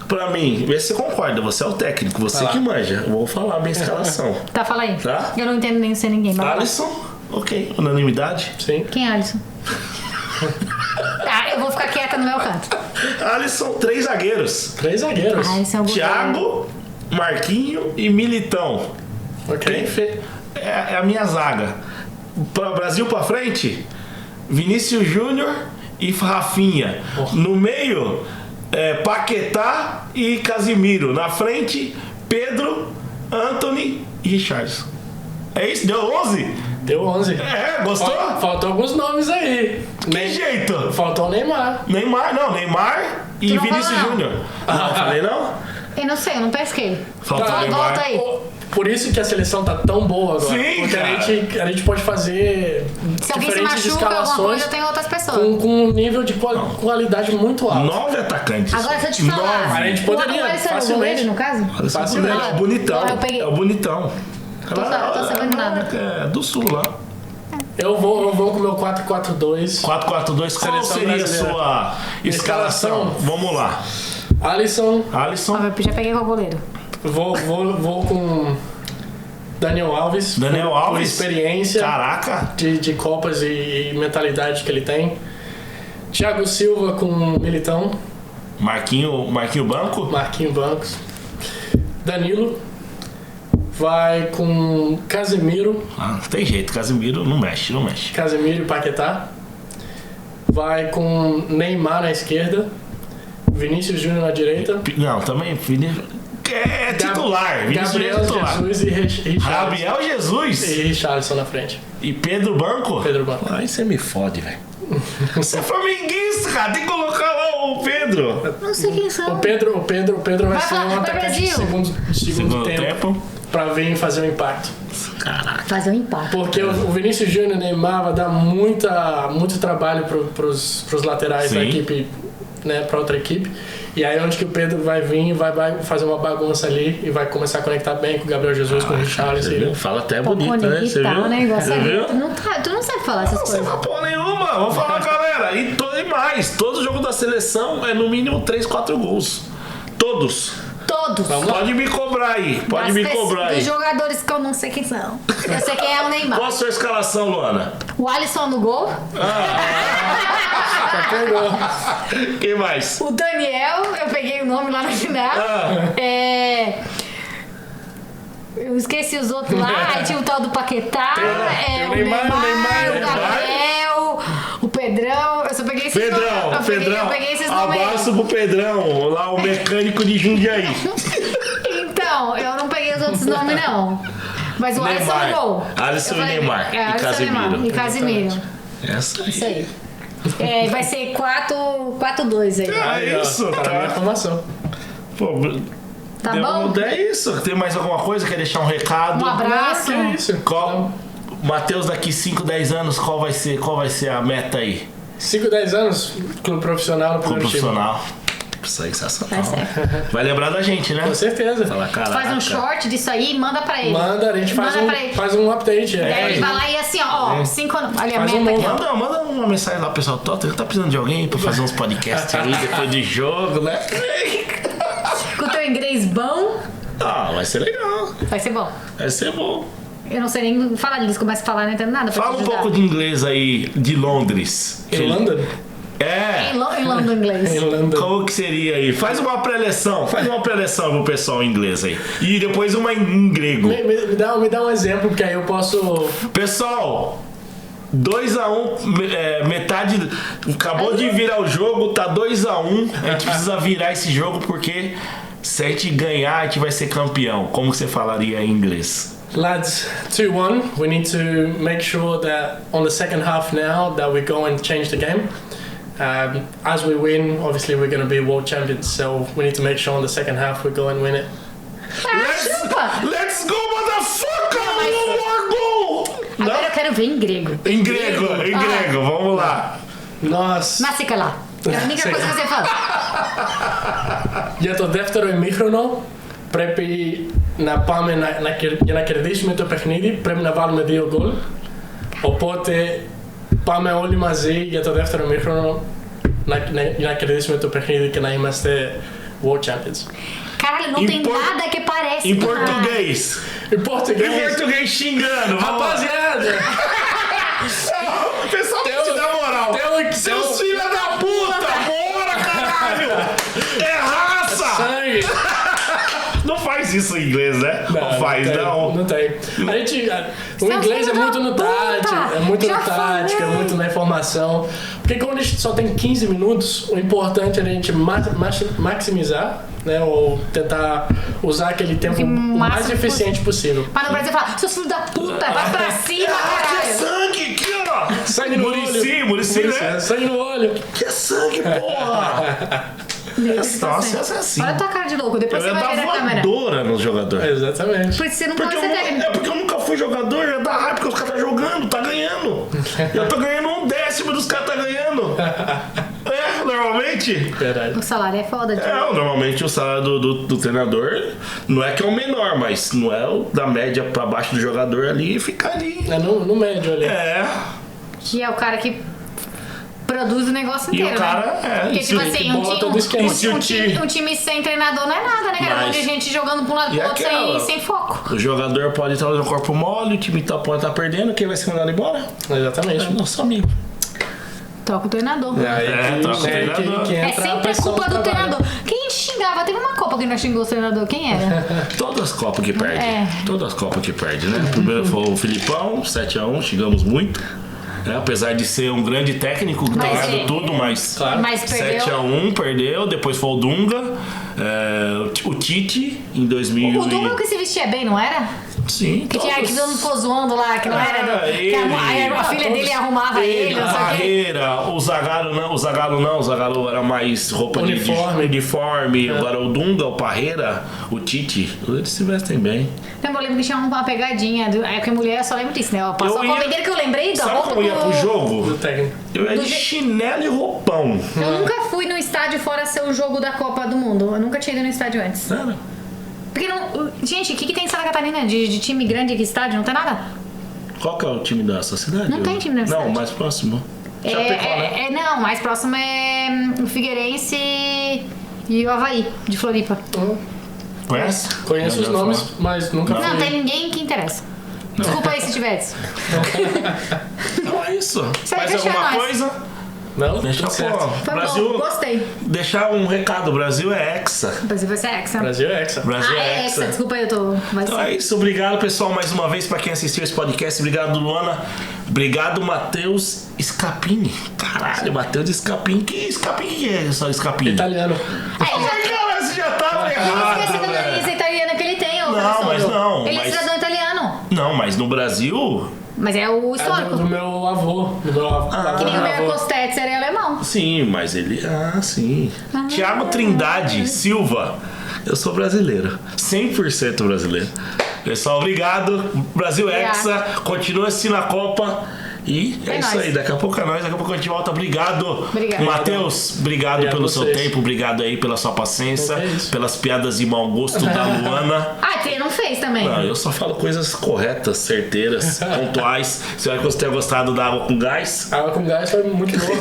Pra mim, vê se você concorda. Você é o técnico, você que manja. Eu vou falar a minha escalação. Tá, fala aí. Tá? Eu não entendo nem ser ninguém. Alisson, ok. Unanimidade? Sim. Quem é Alisson? Eu vou ficar quieta no meu canto. Alisson, 3 zagueiros. 3 zagueiros. Esse é o Thiago, Marquinho e Militão. Ok. É a minha zaga. Brasil pra frente, Vinícius Júnior e Rafinha. No meio, Paquetá e Casimiro. Na frente, Pedro, Antony e Richarlison. É isso? Deu 11? Deu 11. Gostou? Faltou alguns nomes aí. Que jeito? Faltou o Neymar. Neymar e Vinícius Júnior. Não, falei não? Eu não sei, eu não pesquei. Faltou Neymar. Volta aí. Por isso que a seleção tá tão boa agora. Sim, porque a gente pode fazer Se alguém se diferentes machuca, alguma escalações coisa, tem outras pessoas. com um nível de qualidade muito alto. 9 atacantes. Agora, se eu te falar... A gente poderia, O Alisson era o facilmente. goleiro, no caso? Facilmente. É o bonitão. Eu peguei. É o bonitão. Tô sabendo nada. É do sul lá. Eu vou com o meu 4-4-2. 4-4-2. Qual Seleção seria a brasileira. sua escalação? Vamos lá. Alisson. Já peguei com o goleiro. Vou com Daniel Alves. Por experiência. Caraca. De Copas e mentalidade que ele tem. Thiago Silva com Militão. Marquinho Banco. Marquinho Bancos. Danilo. Vai com Casemiro. Não tem jeito, Casemiro não mexe. Casemiro e Paquetá. Vai com Neymar na esquerda. Vinícius Júnior na direita. Não, também. é titular. Vinícius Gabriel Júnior é titular. Jesus e Richarlison. Gabriel Jesus E Richarlison na frente. e Pedro Banco? Pedro Banco. Aí você me fode, velho. Você é flamenguista, cara. Tem que colocar lá o Pedro. Não sei quem são. O Pedro vai ser falar, um vai atacante de Brasil. segundo tempo pra vir fazer um impacto. Caraca. Fazer um impacto. Porque o Vinícius Júnior e o Neymar vai dar muito trabalho pros laterais Sim. da equipe, né, pra outra equipe. E aí onde que o Pedro vai vir e vai fazer uma bagunça ali e vai começar a conectar bem com o Gabriel Jesus, com o Richarlison. Você viu? Fala até bonito, né? Você Conectar viu? o negócio Você ali. viu? Tu não sabe falar essas Não sei coisas. porra nenhuma. Vamos falar, galera. E mais. Todo jogo da seleção é no mínimo 3, 4 gols. Todos. Todos. Pode me cobrar aí. Pode me cobrar aí. Dos jogadores que eu não sei quem são. Eu sei quem é o Neymar. Qual a sua escalação, Luana? O Alisson no gol. Já pegou. Quem mais? O Daniel, eu peguei o nome lá no final. Eu esqueci os outros lá. Aí tinha o tal do Paquetá. Tem o o Neymar, o Gabriel, o Pedrão. Eu só peguei esses nomes. Pedrão. Eu peguei esses nomes. Abraço pro Pedrão, lá o mecânico de Jundiaí. Então, eu não peguei os outros nomes, não. Mas o Alisson no gol. Alisson Eu falei, e Neymar. E Alisson Casemiro. E Casemiro. Essa aí. Isso aí. Vai ser 4-2 aí. É isso, Tá na minha tá? formação. Pô, Tá bom? É isso. Tem mais alguma coisa? Quer deixar um recado? Um abraço. Que isso? Matheus, daqui 5, 10 anos, qual vai ser a meta aí? 5, 10 anos, clube profissional no Clube primeiro time. profissional. Sensacional. Vai ser. Vai lembrar da gente, né? Com certeza. Fala, caraca. Faz um short disso aí e manda pra ele. Manda, a gente Manda pra ele. faz um update. E aí ele É. vai lá e assim, ó, 5 anos. Olha a Faz meta um aqui, novo. ó. Manda uma mensagem lá, pessoal. Tá precisando de alguém pra fazer uns podcasts aí depois de jogo, né? Com o teu inglês bom, Vai ser legal. vai ser bom. Vai ser bom. Eu não sei nem falar, eles começam a falar, não entendo nada. pra Fala te um ajudar. pouco de inglês aí, de Londres. Em London? É. Em London inglês. Em London. Como que seria aí? Faz uma pré-leção pro pessoal em inglês aí. E depois uma em grego. Me dá um exemplo, porque aí eu posso... Pessoal, 2-1, metade. Acabou de virar o jogo, tá 2-1. A gente precisa virar esse jogo porque se a gente ganhar, a gente vai ser campeão. Como que você falaria em inglês? Lads, 2-1. We need to make sure that on the second half now that we go and change the game. As we win, obviously we're going to be world champions. So we need to make sure on the second half we go and win it. Chupa! Let's go, motherfucker! mas- One more goal! Agora eu quero ver em grego. Em grego, vamos lá. Nós... Masika lá. É a única coisa que você fala. Για το δεύτερο ημίχρονο πρέπει να πάμε για να κερδίσουμε το παιχνίδι πρέπει να βάλουμε 2 γκολ. Οπότε πάμε όλοι μαζί για το δεύτερο ημίχρονο για να κερδίσουμε το παιχνίδι και να είμαστε world champions. Caralho, não tem nada que parece. Em com português. Em português, Em português xingando. Vamos lá. rapaziada, O pessoal tem que te dar moral. Seus filhos da puta, bora, caralho! É raça! sangue. Não faz isso em inglês, né? Não faz, tem, não. Não tem. O inglês é muito no tático, é muito no tático, é muito na informação. Porque quando a gente só tem 15 minutos, o importante é a gente maximizar, né? Ou tentar usar aquele tempo o mais eficiente possível. Mas no Brasil fala, seus filhos da puta, vai pra cima, Que caralho. sangue aqui, ó! Sangue no olho. Muricy, né? Sangue no olho. Que sangue, porra! Nossa, essa é assim. Olha a tua cara de louco, depois Eu você ia vai ver dar na câmera. voadora nos jogadores. Exatamente. Por isso você não Porque pode ser técnico. porque eu nunca fui jogador, já dá raiva porque os caras tá jogando, tá ganhando. Eu tô ganhando 1/10 dos caras tá ganhando. Normalmente. Verdade. O salário é foda, tio. Normalmente o salário do treinador não é que é o menor, mas não é o da média pra baixo do jogador ali e fica ali. É no médio ali. Que é o cara que produz o negócio E inteiro, o cara, né? Porque, e tipo se- assim, bola todo esquema. um time sem treinador não é nada, né, cara? Um monte de gente jogando pra um lado E pro outro aquela? sem foco. O jogador pode estar no corpo mole, o time pode estar perdendo, quem vai ser mandado embora? Exatamente. É o nosso amigo. Troca o treinador. Aí troca o treinador. que É entra a sempre pressão culpa do trabalho. treinador. Quem a gente xingava? Teve uma Copa que nós xingou o treinador. Quem era? Todas as Copas que perde. É. Todas as Copas que perde, né? Primeiro foi o Filipão, 7-1, xingamos muito. Né? Apesar de ser um grande técnico, ter Mas ganhado é- tudo, mas Claro. Mas perdeu. 7-1, perdeu. Depois foi o Dunga. O Tite, em 2000. O Dunga que se vestia bem, não era? Sim, Que tinha que todo mundo ficou zoando lá, que não era que a filha dele arrumava ele, não sei o quê. Barreira, o Zagallo não, o Zagallo era mais roupa uniforme. Agora o Dunga, o Parreira, o Tite, eles se vestem bem. Então, eu lembro que tinha uma pegadinha, é porque mulher eu só lembro disso, né? Passou a comedeira que eu lembrei da Sabe roupa como eu ia pro jogo? Do técnico. Eu ia de chinelo e roupão. Eu nunca fui no estádio fora ser o jogo da Copa do Mundo. Eu nunca tinha ido no estádio antes. Sério? Porque não. Gente, o que tem em Santa Catarina de time grande aqui, estádio? Não tem nada? Qual que é o time da sua cidade? Não tem time da cidade. Não, mais próximo. Chapecó, né? Não, mais próximo é o Figueirense e o Avaí, de Floripa. Conhece? Conheço os nomes, mas nunca fui. Não tem ninguém que interessa. Desculpa aí se tivesse. Então é isso. Você Mais deixa alguma nós. coisa? Não? Deixa Tudo certo. Foi Brasil, bom, gostei. deixar um recado, o Brasil é hexa. O Brasil vai ser hexa. Brasil é hexa. Brasil é hexa. Desculpa, eu tô... Vai Então ser. é isso, obrigado pessoal mais uma vez pra quem assistiu esse podcast, obrigado Luana, obrigado Matheus Scapini. Caralho, Matheus Scapini, que é só Scapini? Italiano. Você já tava Esqueci errado, da velho. nariz italiana que ele tem, ô Não, professor. mas não, Ele é mas- cidadão italiano. Não, mas no Brasil, Mas é o É histórico. do meu avô. Do meu avô. Que nem o avô. meu Kostetzer é alemão. sim, mas ele, sim. Tiago Trindade Silva, eu sou brasileiro, 100% brasileiro. Pessoal, obrigado, Brasil Hexa, continua assistindo a Copa. E é isso nóis. aí, daqui a pouco é nóis, daqui a pouco a gente volta. Obrigado. Obrigado. Matheus, obrigado Obrigado pelo a seu vocês. tempo, obrigado aí pela sua paciência, É isso. pelas piadas de mau gosto da Luana. Ah, que ele não fez também. Não, eu só falo coisas corretas, certeiras, pontuais. Espero que você tenha gostado da água com gás. A água com gás foi muito boa.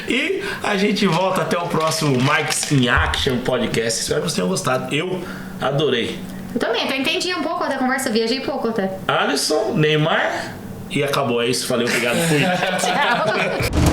E a gente volta até o próximo Mike's in Action podcast. Espero que vocês tenham gostado. Eu adorei. Eu também, eu entendi um pouco da conversa, viajei pouco até. Alisson, Neymar e acabou. É isso. Valeu, obrigado. Fui. Tchau.